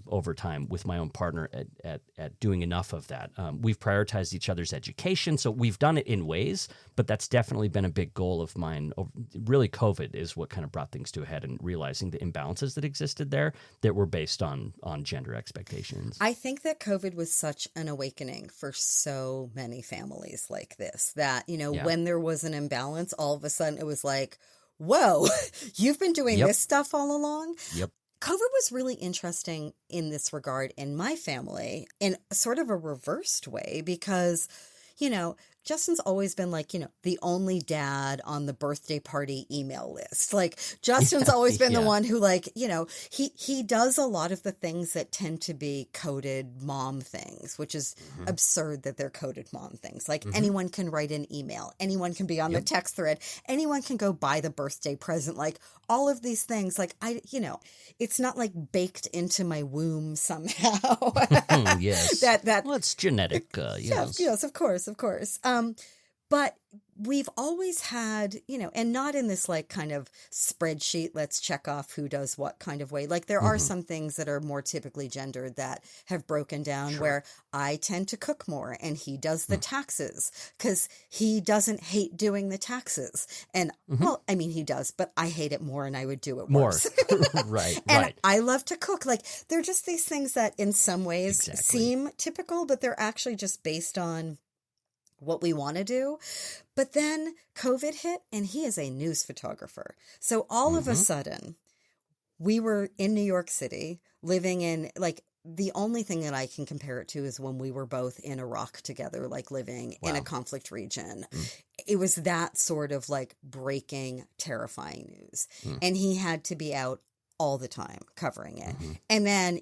over time with my own partner at doing enough of that. We've prioritized each other's education, so we've done it in ways, but that's definitely been a big goal of mine. Really, COVID is what kind of brought things to a head and realizing the imbalances that existed there that were based on gender expectations. I think that COVID was such an awakening for so many families like this, that, when there was an imbalance, all of a sudden it was like, whoa, you've been doing this stuff all along? Yep. COVID was really interesting in this regard in my family in sort of a reversed way because, Justin's always been like, the only dad on the birthday party email list. Like Justin's always been the one who like, he does a lot of the things that tend to be coded mom things, which is absurd that they're coded mom things. Like anyone can write an email. Anyone can be on the text thread. Anyone can go buy the birthday present. Like all of these things, like it's not like baked into my womb somehow. Yes. That well, it's genetic. Yes. Yes, of course. But we've always had, and not in this like kind of spreadsheet, let's check off who does what kind of way. Like there are some things that are more typically gendered that have broken down where I tend to cook more and he does the taxes because he doesn't hate doing the taxes. And well, I mean, he does, but I hate it more and I would do it worse. Right. And I love to cook. Like they're just these things that in some ways seem typical, but they're actually just based on what we want to do. But then COVID hit and he is a news photographer. So all of a sudden we were in New York City living in like the only thing that I can compare it to is when we were both in Iraq together, like living in a conflict region. It was that sort of like breaking, terrifying news. And he had to be out all the time covering it. And then,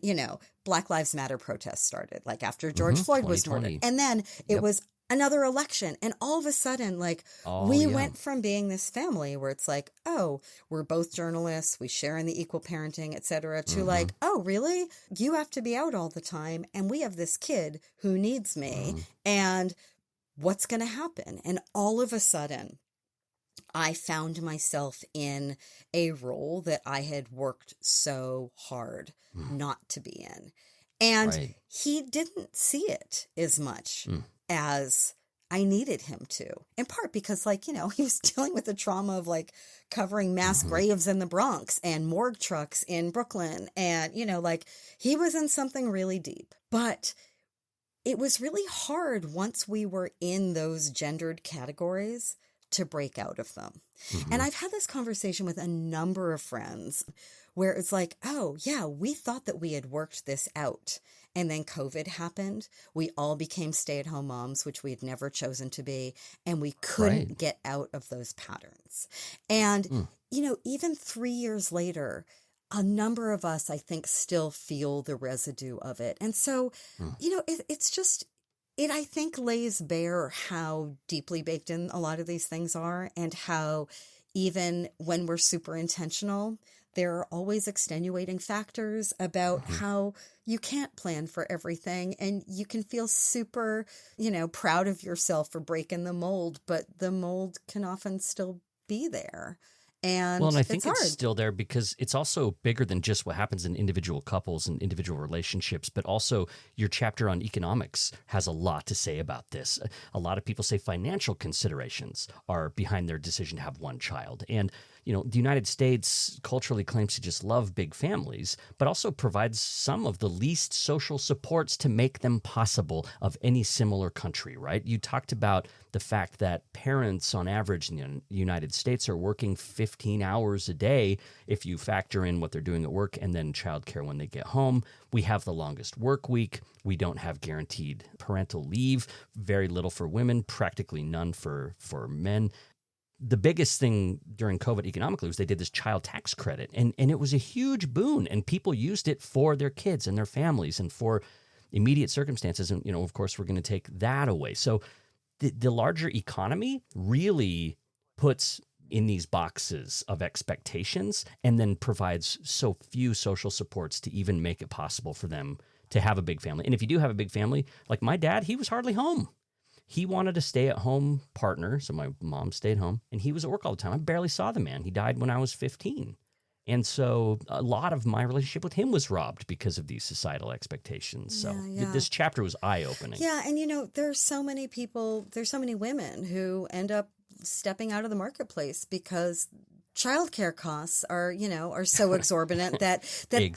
Black Lives Matter protests started like after George Floyd was murdered. And then it was another election. And all of a sudden, like we went from being this family where it's like, oh, we're both journalists, we share in the equal parenting, et cetera, to like, oh, really? You have to be out all the time. And we have this kid who needs me. And what's going to happen? And all of a sudden, I found myself in a role that I had worked so hard not to be in. And he didn't see it as much as I needed him to, in part because he was dealing with the trauma of like covering mass graves in the Bronx and morgue trucks in Brooklyn. And, he was in something really deep, but it was really hard once we were in those gendered categories to break out of them. And I've had this conversation with a number of friends where it's like, oh yeah, we thought that we had worked this out. And then COVID happened. We all became stay-at-home moms, which we had never chosen to be. And we couldn't get out of those patterns. And, even 3 years later, a number of us, I think, still feel the residue of it. And so, it's just, it, I think, lays bare how deeply baked in a lot of these things are and how even when we're super intentional, there are always extenuating factors about how you can't plan for everything. And you can feel super, proud of yourself for breaking the mold, but the mold can often still be there. And I think it's hard. still there because it's also bigger than just what happens in individual couples and individual relationships, but also your chapter on economics has a lot to say about this. A lot of people say financial considerations are behind their decision to have one child. And, the United States culturally claims to just love big families, but also provides some of the least social supports to make them possible of any similar country, right? You talked about the fact that parents on average in the United States are working 15 hours a day if you factor in what they're doing at work and then childcare when they get home. We have the longest work week. We don't have guaranteed parental leave, very little for women, practically none for men. The biggest thing during COVID economically was they did this child tax credit, and it was a huge boon, and people used it for their kids and their families and for immediate circumstances. And, of course, we're going to take that away. So the larger economy really puts in these boxes of expectations and then provides so few social supports to even make it possible for them to have a big family. And if you do have a big family, like my dad, he was hardly home. He wanted a stay-at-home partner, so my mom stayed home, and he was at work all the time. I barely saw the man. He died when I was 15. And so a lot of my relationship with him was robbed because of these societal expectations. So this chapter was eye-opening. Yeah, and there's so many women who end up stepping out of the marketplace because childcare costs are so exorbitant that they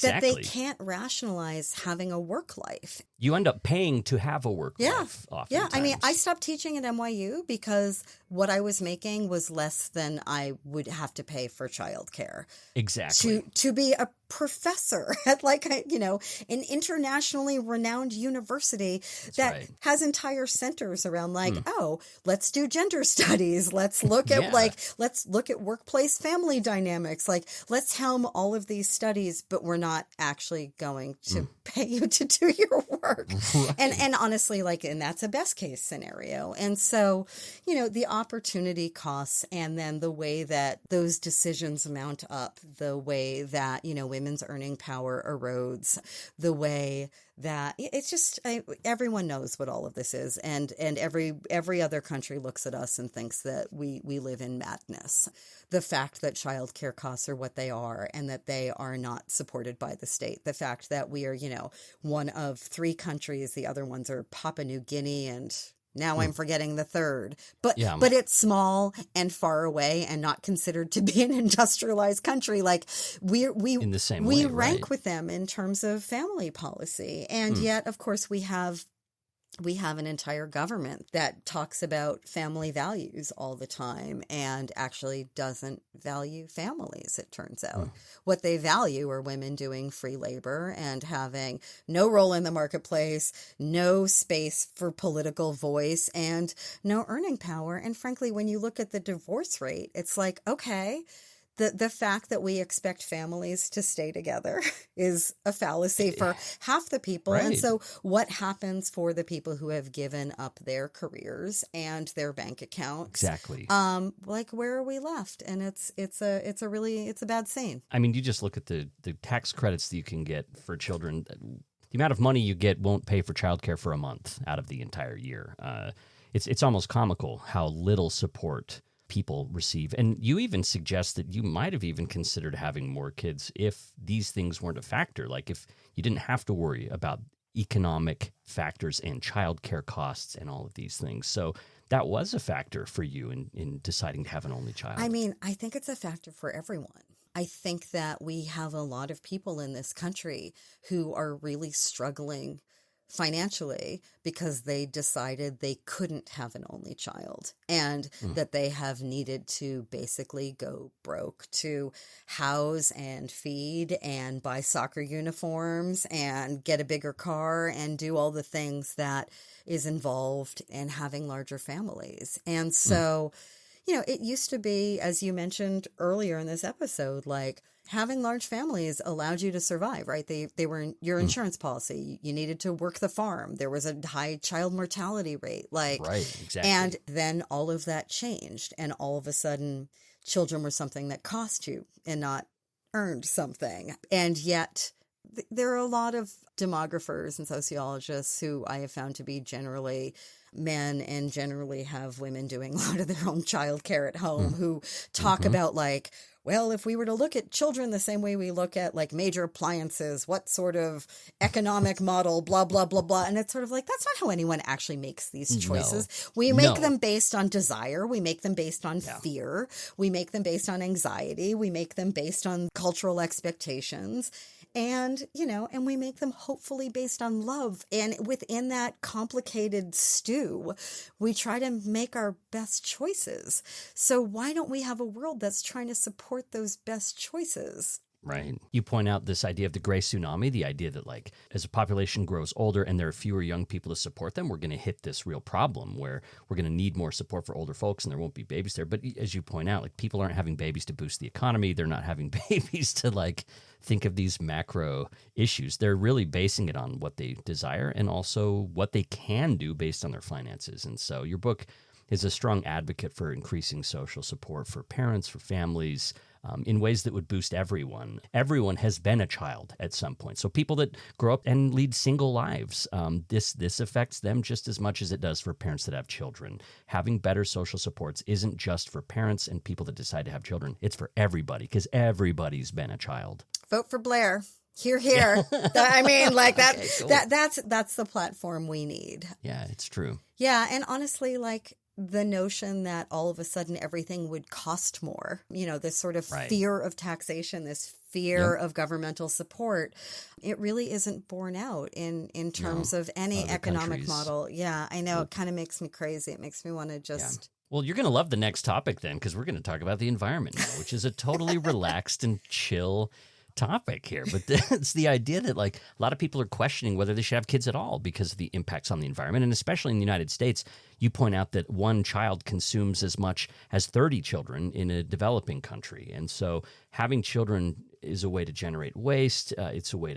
can't rationalize having a work life. You end up paying to have a work life oftentimes. Yeah, I mean, I stopped teaching at NYU because what I was making was less than I would have to pay for childcare. Exactly. To be a professor at an internationally renowned university that has entire centers around let's do gender studies. Let's look at let's look at workplace family dynamics. Let's helm all of these studies, but we're not actually going to pay you to do your work. Right. And honestly, and that's a best case scenario. And so, the opportunity costs and then the way that those decisions mount up, the way that, women's earning power erodes, the way that it's just everyone knows what all of this is, and every other country looks at us and thinks that we live in madness. The fact that childcare costs are what they are and that they are not supported by the state. The fact that we are, one of 3 countries, the other ones are Papua New Guinea and now I'm forgetting the third, but it's small and far away and not considered to be an industrialized country. Like we in the same we way, rank right? with them in terms of family policy, and yet, of course, we have an entire government that talks about family values all the time and actually doesn't value families, it turns out. What they value are women doing free labor and having no role in the marketplace, no space for political voice, and no earning power. And frankly, when you look at the divorce rate, it's like, okay, the fact that we expect families to stay together is a fallacy for half the people. Right. And so what happens for the people who have given up their careers and their bank accounts? Exactly. Like, where are we left? And it's a bad scene. I mean, you just look at the tax credits that you can get for children. The amount of money you get won't pay for childcare for a month out of the entire year. It's almost comical how little support people receive. And you even suggest that you might have even considered having more kids if these things weren't a factor. Like if you didn't have to worry about economic factors and childcare costs and all of these things. So that was a factor for you in deciding to have an only child. I mean, I think it's a factor for everyone. I think that we have a lot of people in this country who are really struggling financially because they decided they couldn't have an only child and that they have needed to basically go broke to house and feed and buy soccer uniforms and get a bigger car and do all the things that is involved in having larger families. And so, it used to be, as you mentioned earlier in this episode, like having large families allowed you to survive, right? They were your insurance policy. You needed to work the farm. There was a high child mortality rate. Right, exactly. And then all of that changed. And all of a sudden, children were something that cost you and not earned something. And yet there are a lot of demographers and sociologists who I have found to be generally men and generally have women doing a lot of their own childcare at home who talk about like, well, if we were to look at children the same way we look at like major appliances, what sort of economic model, blah, blah, blah, blah. And it's sort of like, that's not how anyone actually makes these choices. We make them based on desire. We make them based on fear. We make them based on anxiety. We make them based on cultural expectations. And, and we make them hopefully based on love. And within that complicated stew, we try to make our best choices. So why don't we have a world that's trying to support those best choices? Right. You point out this idea of the gray tsunami, the idea that like as a population grows older and there are fewer young people to support them, we're going to hit this real problem where we're going to need more support for older folks and there won't be babies there. But as you point out, like people aren't having babies to boost the economy. They're not having babies to like think of these macro issues. They're really basing it on what they desire and also what they can do based on their finances. And so your book is a strong advocate for increasing social support for parents, for families, in ways that would boost everyone. Everyone has been a child at some point. So people that grow up and lead single lives, this affects them just as much as it does for parents that have children. Having better social supports isn't just for parents and people that decide to have children. It's for everybody because everybody's been a child. Vote for Blair. Hear, hear. I mean, like that. Okay, cool. That's the platform we need. Yeah, it's true. Yeah, and honestly, like the notion that all of a sudden everything would cost more, this sort of fear of taxation, this fear of governmental support, it really isn't borne out in terms of any other economic countries. model. Yeah, I know. It kind of makes me crazy. It makes me want to just... Well, you're going to love the next topic then, because we're going to talk about the environment now, which is a totally relaxed and chill topic here. But it's the idea that like a lot of people are questioning whether they should have kids at all because of the impacts on the environment. And especially in the United States, you point out that one child consumes as much as 30 children in a developing country. And so having children is a way to generate waste. It's a way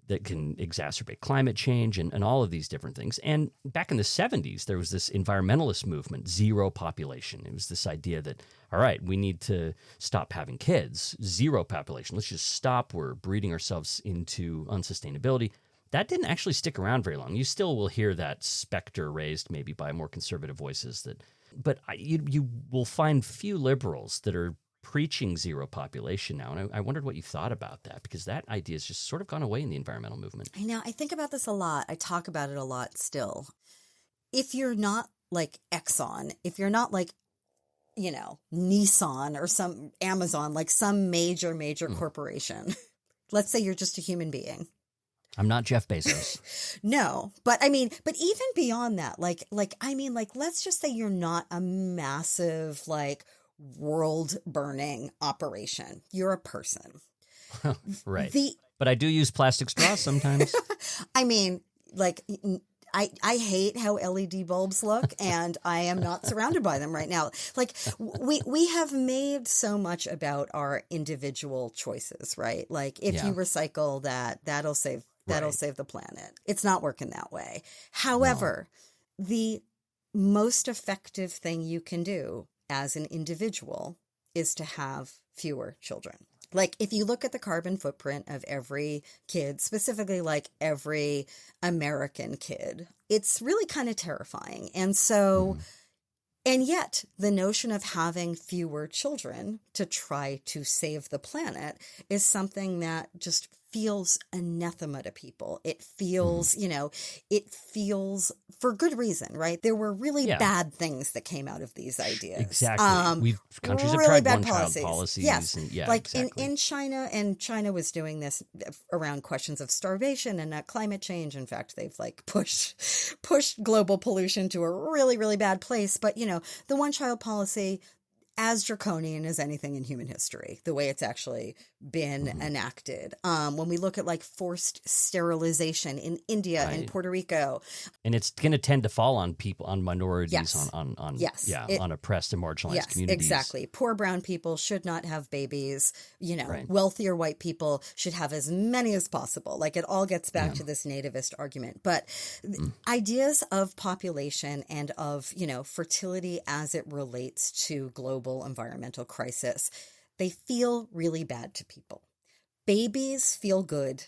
that can exacerbate climate change and all of these different things. And back in the 70s, there was this environmentalist movement, zero population. It was this idea that, all right, we need to stop having kids, zero population. Let's just stop. We're breeding ourselves into unsustainability. that didn't actually stick around very long. You still will hear that specter raised maybe by more conservative voices, but you will find few liberals that are preaching zero population now. And I wondered what you thought about that, because that idea has just sort of gone away in the environmental movement. I know. I think about this a lot. I talk about it a lot still. If you're not like Exxon, if you're not like, Nissan or some Amazon, like some major corporation, let's say you're just a human being. I'm not Jeff Bezos. No, but even beyond that, let's just say you're not a massive, world burning operation. You're a person. Right. But I do use plastic straws sometimes. I hate how LED bulbs look, and I am not surrounded by them right now. We have made so much about our individual choices, right? Like if you recycle that'll save the planet. It's not working that way. However, the most effective thing you can do as an individual is to have fewer children. Like if you look at the carbon footprint of every kid, specifically like every American kid, it's really kind of terrifying. And so, and yet the notion of having fewer children to try to save the planet is something that just feels anathema to people. It feels, it feels for good reason, right? There were really bad things that came out of these ideas. Exactly. Countries have really tried bad one-child policies. Yes. And, exactly. in China, and China was doing this around questions of starvation and not climate change. In fact, they've pushed global pollution to a really, really bad place. But, the one-child policy, as draconian as anything in human history, the way it's actually been enacted. When we look at forced sterilization in India and Puerto Rico. And it's going to tend to fall on people, on minorities, on oppressed and marginalized communities. Exactly. Poor brown people should not have babies. Wealthier white people should have as many as possible. It all gets back to this nativist argument. But ideas of population and of, fertility as it relates to global environmental crisis, they feel really bad to people. Babies feel good.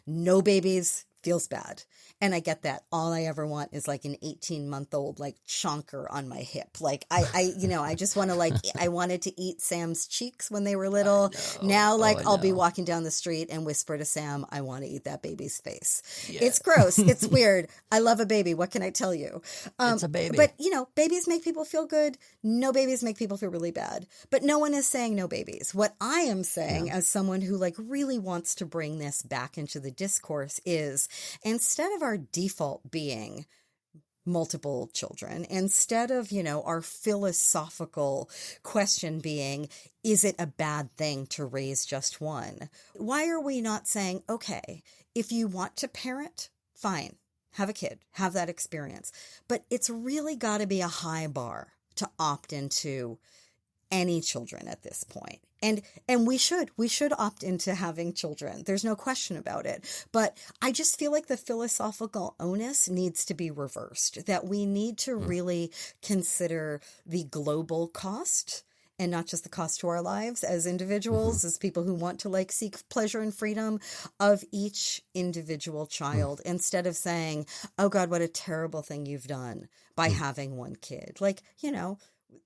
No babies feels bad. And I get that. All I ever want is an 18-month-old chonker on my hip. I just want to I wanted to eat Sam's cheeks when they were little. Now I'll be walking down the street and whisper to Sam, I want to eat that baby's face. Yeah. It's gross. It's weird. I love a baby. What can I tell you? It's a baby. But babies make people feel good. No babies make people feel really bad. But no one is saying no babies. What I am saying as someone who really wants to bring this back into the discourse is, instead of our default being multiple children, instead of, our philosophical question being, is it a bad thing to raise just one? Why are we not saying, okay, if you want to parent, fine, have a kid, have that experience. But it's really got to be a high bar to opt into any children at this point. And we should opt into having children. There's no question about it. But I just feel like the philosophical onus needs to be reversed, that we need to really consider the global cost and not just the cost to our lives as individuals, as people who want to seek pleasure and freedom of each individual child, instead of saying, oh God, what a terrible thing you've done by having one kid.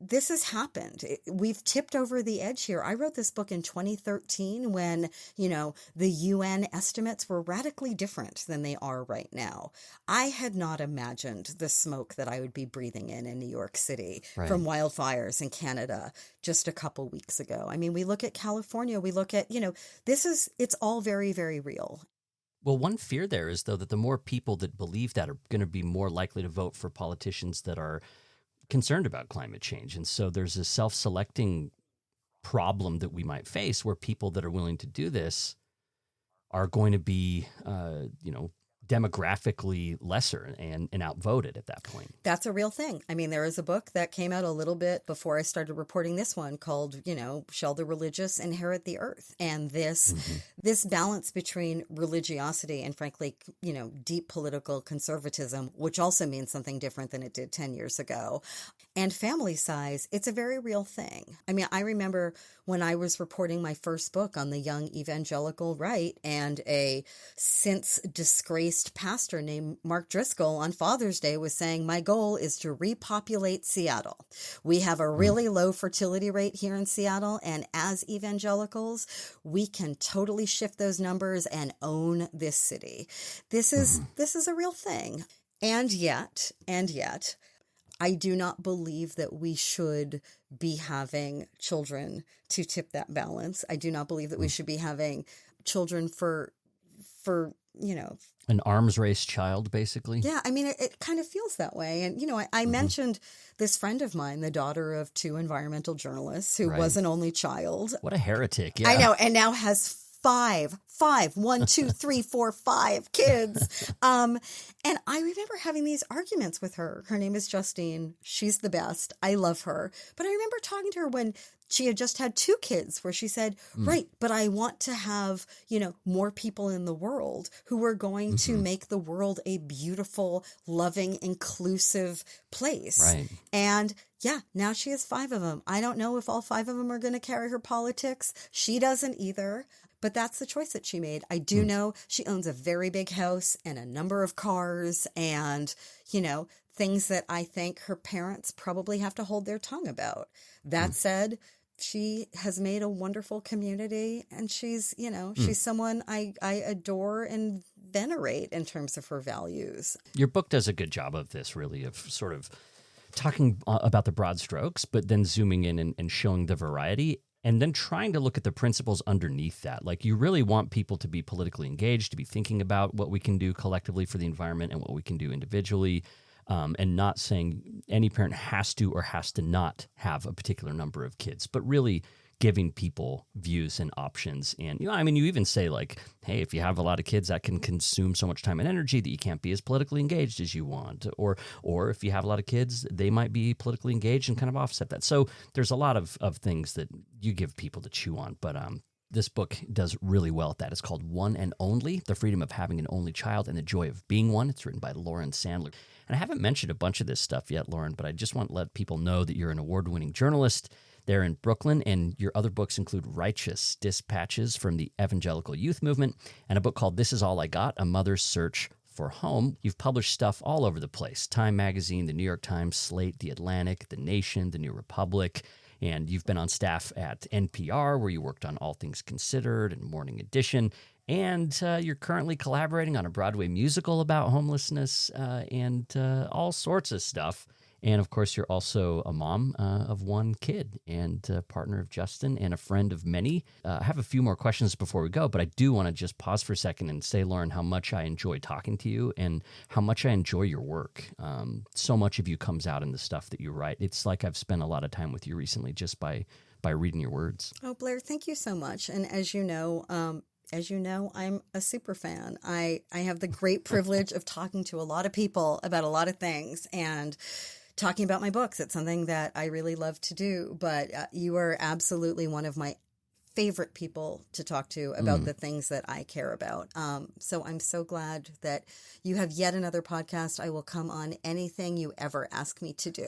This has happened. We've tipped over the edge here. I wrote this book in 2013 when, the UN estimates were radically different than they are right now. I had not imagined the smoke that I would be breathing in New York City from wildfires in Canada just a couple weeks ago. I mean, we look at California, we look at, it's all very, very real. Well, one fear there is, though, that the more people that believe that are going to be more likely to vote for politicians that are concerned about climate change. And so there's a self-selecting problem that we might face, where people that are willing to do this are going to be, demographically lesser and outvoted at that point. That's a real thing. I mean, there is a book that came out a little bit before I started reporting this one called, Shall the Religious Inherit the Earth? And this balance between religiosity and, frankly, deep political conservatism, which also means something different than it did 10 years ago, and family size, it's a very real thing. I mean, I remember when I was reporting my first book on the young evangelical right, and a since disgraced pastor named Mark Driscoll on Father's Day was saying, my goal is to repopulate Seattle. We have a really low fertility rate here in Seattle, and as evangelicals, we can totally shift those numbers and own this city. This is a real thing. And yet, I do not believe that we should be having children to tip that balance. I do not believe that we should be having children for an arms race child, basically. Yeah, I mean, it kind of feels that way. And, I mentioned this friend of mine, the daughter of 2 environmental journalists, who was an only child. What a heretic. Yeah. I know. And now has 5, 1, 2, 3, 4, 5 kids. And I remember having these arguments with her. Her name is Justine. She's the best. I love her. But I remember talking to her when she had just had 2 kids, where she said, right, but I want to have, more people in the world who are going to make the world a beautiful, loving, inclusive place. Right. And yeah, now she has 5 of them. I don't know if all 5 of them are going to carry her politics. She doesn't either. But that's the choice that she made. I do know she owns a very big house and a number of cars and, things that I think her parents probably have to hold their tongue about. That said, she has made a wonderful community, and she's, she's someone I adore and venerate in terms of her values. Your book does a good job of this, really, of sort of talking about the broad strokes, but then zooming in and showing the variety. And then trying to look at the principles underneath that. Like, you really want people to be politically engaged, to be thinking about what we can do collectively for the environment and what we can do individually, and not saying any parent has to or has to not have a particular number of kids, but really giving people views and options. And, you even say, like, hey, if you have a lot of kids, that can consume so much time and energy that you can't be as politically engaged as you want. Or if you have a lot of kids, they might be politically engaged and kind of offset that. So there's a lot of things that you give people to chew on. But this book does really well at that. It's called One and Only: The Freedom of Having an Only Child and the Joy of Being One. It's written by Lauren Sandler. And I haven't mentioned a bunch of this stuff yet, Lauren, but I just want to let people know that you're an award-winning journalist there in Brooklyn, and your other books include Righteous Dispatches from the Evangelical Youth Movement and a book called This Is All I Got, A Mother's Search for Home. You've published stuff all over the place: Time Magazine, The New York Times, Slate, The Atlantic, The Nation, The New Republic, and you've been on staff at NPR, where you worked on All Things Considered and Morning Edition, and you're currently collaborating on a Broadway musical about homelessness and all sorts of stuff. And, of course, you're also a mom of 1 kid and a partner of Justin and a friend of many. I have a few more questions before we go, but I do want to just pause for a second and say, Lauren, how much I enjoy talking to you and how much I enjoy your work. So much of you comes out in the stuff that you write. It's like I've spent a lot of time with you recently just by reading your words. Oh, Blair, thank you so much. And as you know, I'm a super fan. I have the great privilege of talking to a lot of people about a lot of things, and talking about my books. It's something that I really love to do, but you are absolutely one of my favorite people to talk to about the things that I care about. So I'm so glad that you have yet another podcast. I will come on anything you ever ask me to do.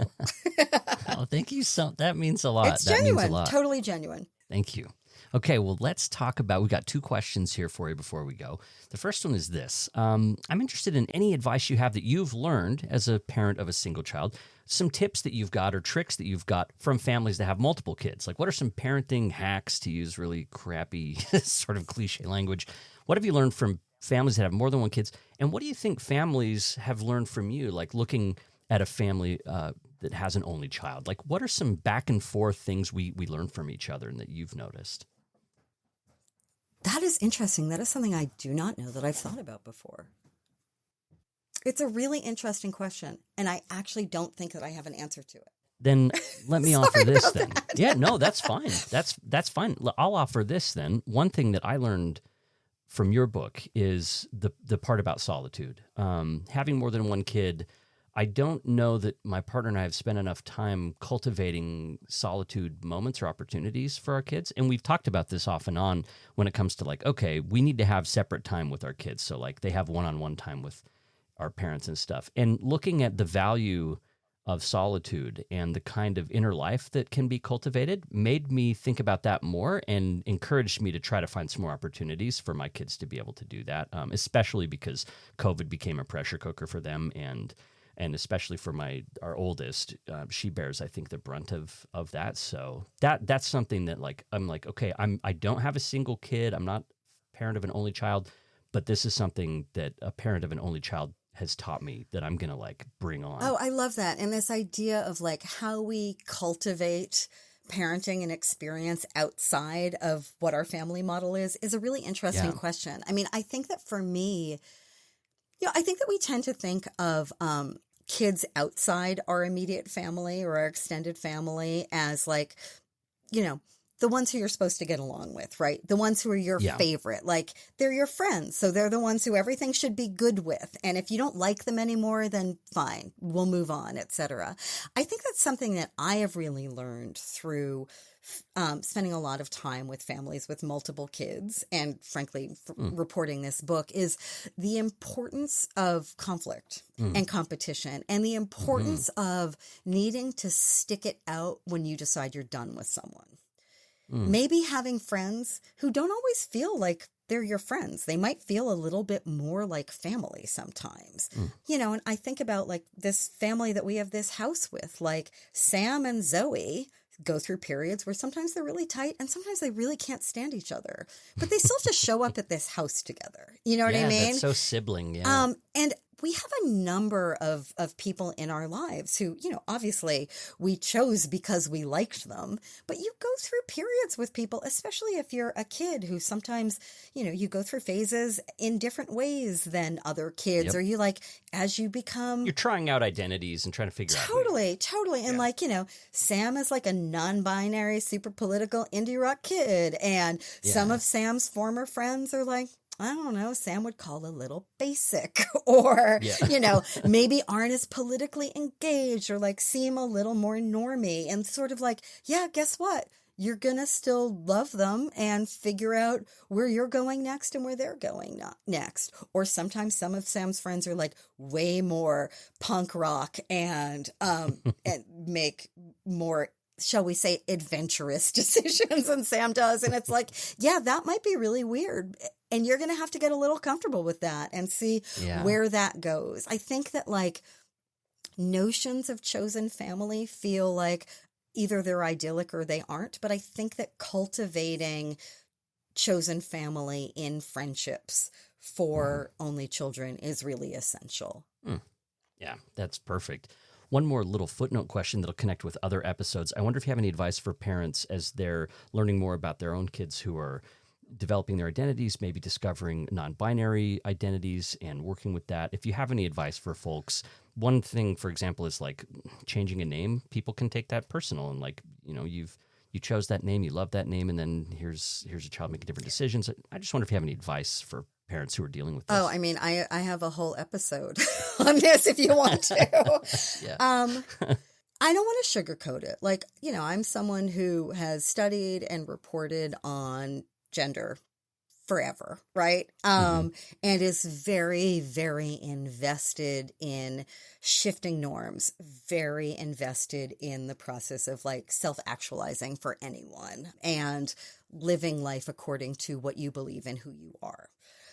Oh, thank you. That means a lot. It's that genuine, means a lot. Totally genuine. Thank you. Okay, well, let's talk about, we've got 2 questions here for you before we go. The first one is this. I'm interested in any advice you have that you've learned as a parent of a single child, some tips that you've got or tricks that you've got from families that have multiple kids. Like, what are some parenting hacks, to use really crappy sort of cliche language? What have you learned from families that have more than 1 kids? And what do you think families have learned from you, like looking at a family that has an only child? Like, what are some back and forth things we learn from each other and that you've noticed? That is interesting. That is something I do not know that I've thought about before. It's a really interesting question, and I actually don't think that I have an answer to it. Then let me offer this then. That. Yeah, no, that's fine. That's fine. I'll offer this then. One thing that I learned from your book is the part about solitude. Having more than one kid, I don't know that my partner and I have spent enough time cultivating solitude moments or opportunities for our kids. And we've talked about this off and on when it comes to like, okay, we need to have separate time with our kids. So like they have one-on-one time with our parents and stuff. And looking at the value of solitude and the kind of inner life that can be cultivated made me think about that more and encouraged me to try to find some more opportunities for my kids to be able to do that, especially because COVID became a pressure cooker for them, and especially for our oldest, she bears, I think, the brunt of that. So that's something that like I'm like, okay, I don't have a single kid. I'm not a parent of an only child, but this is something that a parent of an only child has taught me that I'm going to like bring on. Oh, I love that. And this idea of like how we cultivate parenting and experience outside of what our family model is a really interesting question. I mean, I think that for me, I think that we tend to think of kids outside our immediate family or our extended family as like, the ones who you're supposed to get along with, right? The ones who are your favorite, like they're your friends. So they're the ones who everything should be good with. And if you don't like them anymore, then fine, we'll move on, etc. I think that's something that I have really learned through spending a lot of time with families with multiple kids and frankly, reporting this book is the importance of conflict and competition and the importance of needing to stick it out when you decide you're done with someone. Maybe having friends who don't always feel like they're your friends. They might feel a little bit more like family sometimes. And I think about like this family that we have this house with, like Sam and Zoe go through periods where sometimes they're really tight and sometimes they really can't stand each other, but they still have to show up at this house together. You know what I mean? That's so sibling. Yeah. And we have a number of people in our lives who, obviously we chose because we liked them, but you go through periods with people, especially if you're a kid who sometimes, you go through phases in different ways than other kids, or you like, as you become... You're trying out identities and trying to figure out... Totally. And like, Sam is like a non-binary, super political indie rock kid. And some of Sam's former friends are like, I don't know, Sam would call a little basic or, maybe aren't as politically engaged or like seem a little more normie and sort of like, guess what? You're going to still love them and figure out where you're going next and where they're going next. Or sometimes some of Sam's friends are like way more punk rock and make more, shall we say, adventurous decisions than Sam does. And it's like, that might be really weird. And you're going to have to get a little comfortable with that and see where that goes. I think that like notions of chosen family feel like either they're idyllic or they aren't. But I think that cultivating chosen family in friendships for only children is really essential. Yeah, that's perfect. One more little footnote question that'll connect with other episodes. I wonder if you have any advice for parents as they're learning more about their own kids who are developing their identities, maybe discovering non-binary identities and working with that. If you have any advice for folks, one thing, for example, is like changing a name. People can take that personal and like, you chose that name, you love that name, and then here's a child making different decisions. I just wonder if you have any advice for parents who are dealing with this. Oh, I mean, I have a whole episode on this if you want to. I don't want to sugarcoat it. Like, I'm someone who has studied and reported on gender forever, right? And is very, very invested in shifting norms, very invested in the process of like self-actualizing for anyone and living life according to what you believe and who you are.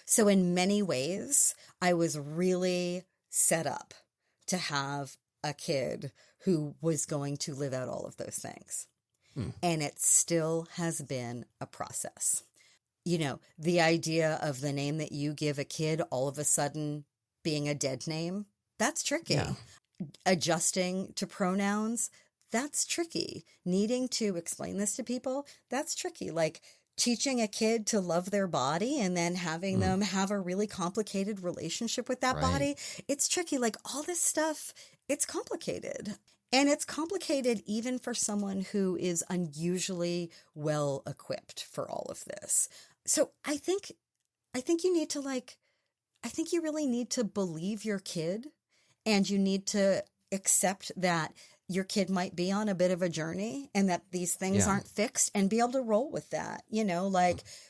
So in many ways, I was really set up to have a kid who was going to live out all of those things. And it still has been a process. The idea of the name that you give a kid all of a sudden being a dead name, that's tricky. Yeah. Adjusting to pronouns, that's tricky. Needing to explain this to people, that's tricky. Like teaching a kid to love their body and then having them have a really complicated relationship with that body, it's tricky. Like all this stuff, it's complicated. And it's complicated even for someone who is unusually well equipped for all of this. So I think I think you need to I think you really need to believe your kid, and you need to accept that your kid might be on a bit of a journey and that these things aren't fixed, and be able to roll with that.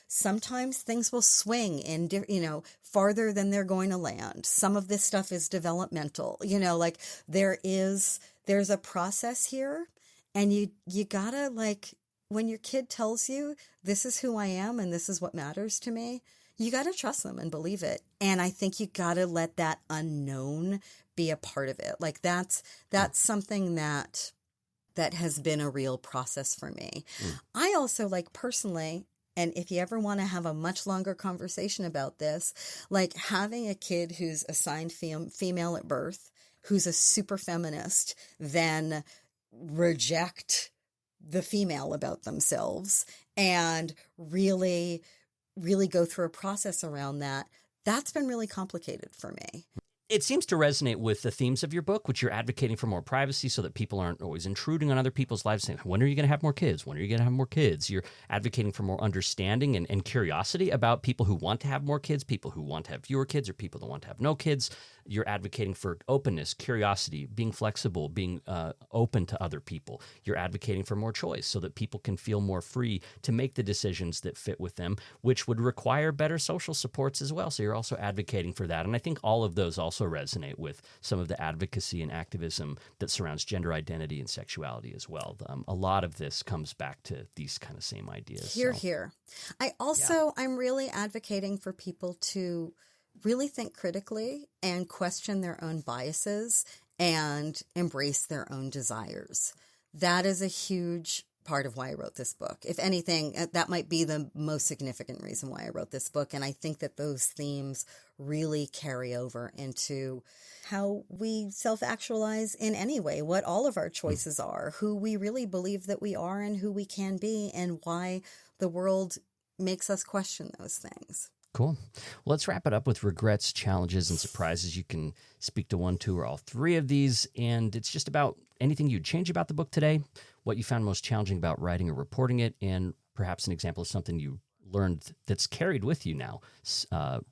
Sometimes things will swing in, farther than they're going to land. Some of this stuff is developmental, there's a process here, and you gotta, when your kid tells you, this is who I am and this is what matters to me, you got to trust them and believe it. And I think you got to let that unknown be a part of it. That's something that has been a real process for me. I also personally, and if you ever want to have a much longer conversation about this, having a kid who's assigned female at birth, who's a super feminist, then reject the female about themselves and really go through a process around that. That's been really complicated for me. It seems to resonate with the themes of your book, which you're advocating for more privacy so that people aren't always intruding on other people's lives, saying, when are you going to have more kids? When are you going to have more kids? You're advocating for more understanding and curiosity about people who want to have more kids, people who want to have fewer kids, or people that want to have no kids. You're advocating for openness, curiosity, being flexible, being open to other people. You're advocating for more choice so that people can feel more free to make the decisions that fit with them, which would require better social supports as well. So you're also advocating for that. And I think all of those also resonate with some of the advocacy and activism that surrounds gender identity and sexuality as well. A lot of this comes back to these kind of same ideas. Here. I also, I'm really advocating for people to really think critically and question their own biases and embrace their own desires. That is a huge part of why I wrote this book. If anything, that might be the most significant reason why I wrote this book. And I think that those themes really carry over into how we self-actualize in any way, what all of our choices are, who we really believe that we are and who we can be, and why the world makes us question those things. Cool. Well, let's wrap it up with regrets, challenges, and surprises. You can speak to one, two, or all three of these, and it's just about anything you'd change about the book today, what you found most challenging about writing or reporting it, and perhaps an example of something you learned that's carried with you now,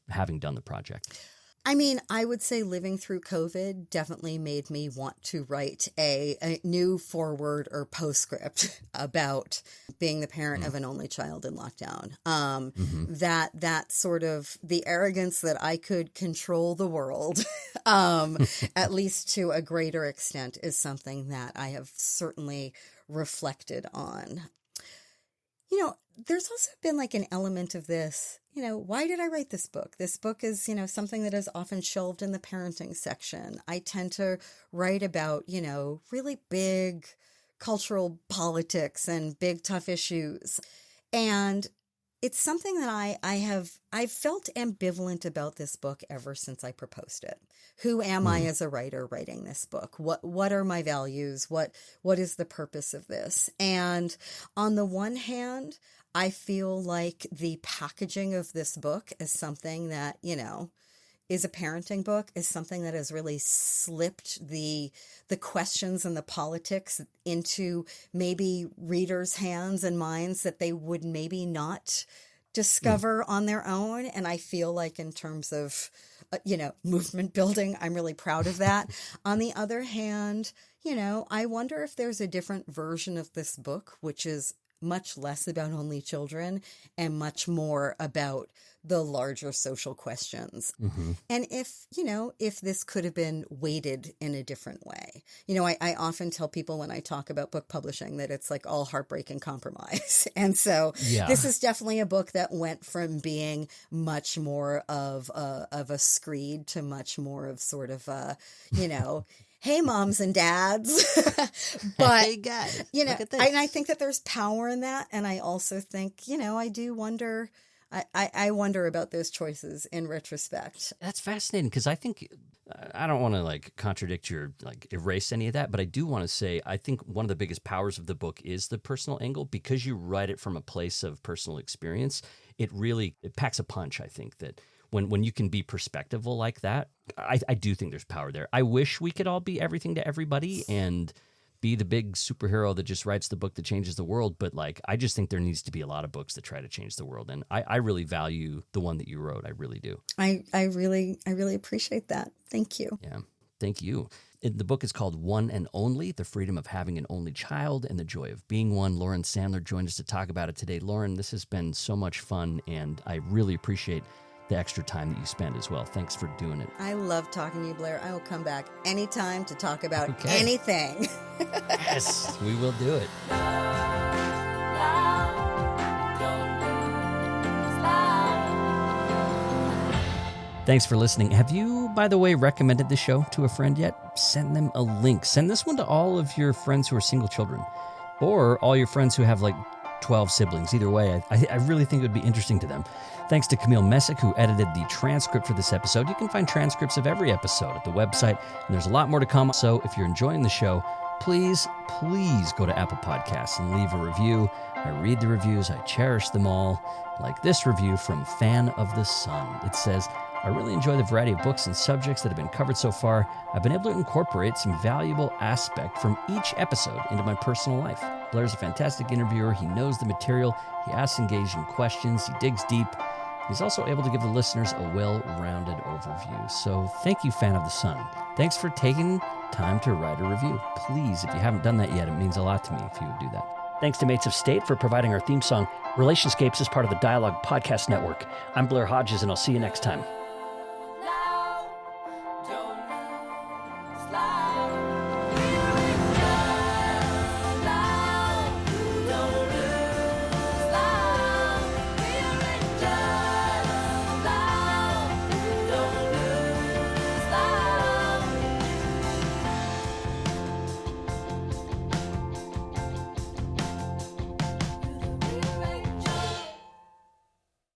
having done the project. I mean, I would say living through COVID definitely made me want to write a new foreword or postscript about being the parent of an only child in lockdown. That sort of the arrogance that I could control the world, at least to a greater extent, is something that I have certainly reflected on. There's also been an element of this, why did I write this book? This book is, something that is often shelved in the parenting section. I tend to write about, really big cultural politics and big tough issues. And it's something that I've felt ambivalent about this book ever since I proposed it. Who am I as a writer writing this book? What are my values? What is the purpose of this? And on the one hand, I feel like the packaging of this book is something that, is a parenting book, is something that has really slipped the questions and the politics into maybe readers' hands and minds that they would maybe not discover on their own. And I feel like in terms of, movement building, I'm really proud of that. On the other hand, I wonder if there's a different version of this book, which is much less about only children and much more about the larger social questions. And if this could have been weighted in a different way. I often tell people when I talk about book publishing that it's all heartbreak and compromise. And so this is definitely a book that went from being much more of a screed to much more of sort of hey, moms and dads. But, hey, guys, and I think that there's power in that. And I also think, I do wonder, I wonder about those choices in retrospect. That's fascinating because I think, I don't want to contradict your, erase any of that, but I do want to say, I think one of the biggest powers of the book is the personal angle because you write it from a place of personal experience. It packs a punch, I think, that when you can be perspectival like that, I do think there's power there. I wish we could all be everything to everybody and be the big superhero that just writes the book that changes the world, but like I just think there needs to be a lot of books that try to change the world, and I really value the one that you wrote. I really do. I really appreciate that. Thank you. Yeah, thank you. The book is called One and Only: The Freedom of Having an Only Child and the Joy of Being One. Lauren Sandler joined us to talk about it today. Lauren, this has been so much fun, and I really appreciate the extra time that you spend as well. Thanks for doing it. I love talking to you, Blair. I will come back anytime to talk about anything. Yes, we will do it. Thanks for listening. Have you, by the way, recommended the show to a friend yet? Send them a link. Send this one to all of your friends who are single children, or all your friends who have like 12 siblings. Either way, I really think it would be interesting to them. Thanks to Camille Messick, who edited the transcript for this episode. You can find transcripts of every episode at the website, and there's a lot more to come. So if you're enjoying the show, please go to Apple Podcasts and leave a review. I read the reviews. I cherish them all. Like this review from Fan of the Sun. It says, I really enjoy the variety of books and subjects that have been covered so far. I've been able to incorporate some valuable aspect from each episode into my personal life. Blair's a fantastic interviewer. He knows the material. He asks engaging questions. He digs deep. He's also able to give the listeners a well-rounded overview. So thank you, Fan of the Sun. Thanks for taking time to write a review. Please, if you haven't done that yet, it means a lot to me if you would do that. Thanks to Mates of State for providing our theme song. Relationscapes is part of the Dialogue Podcast Network. I'm Blair Hodges, and I'll see you next time.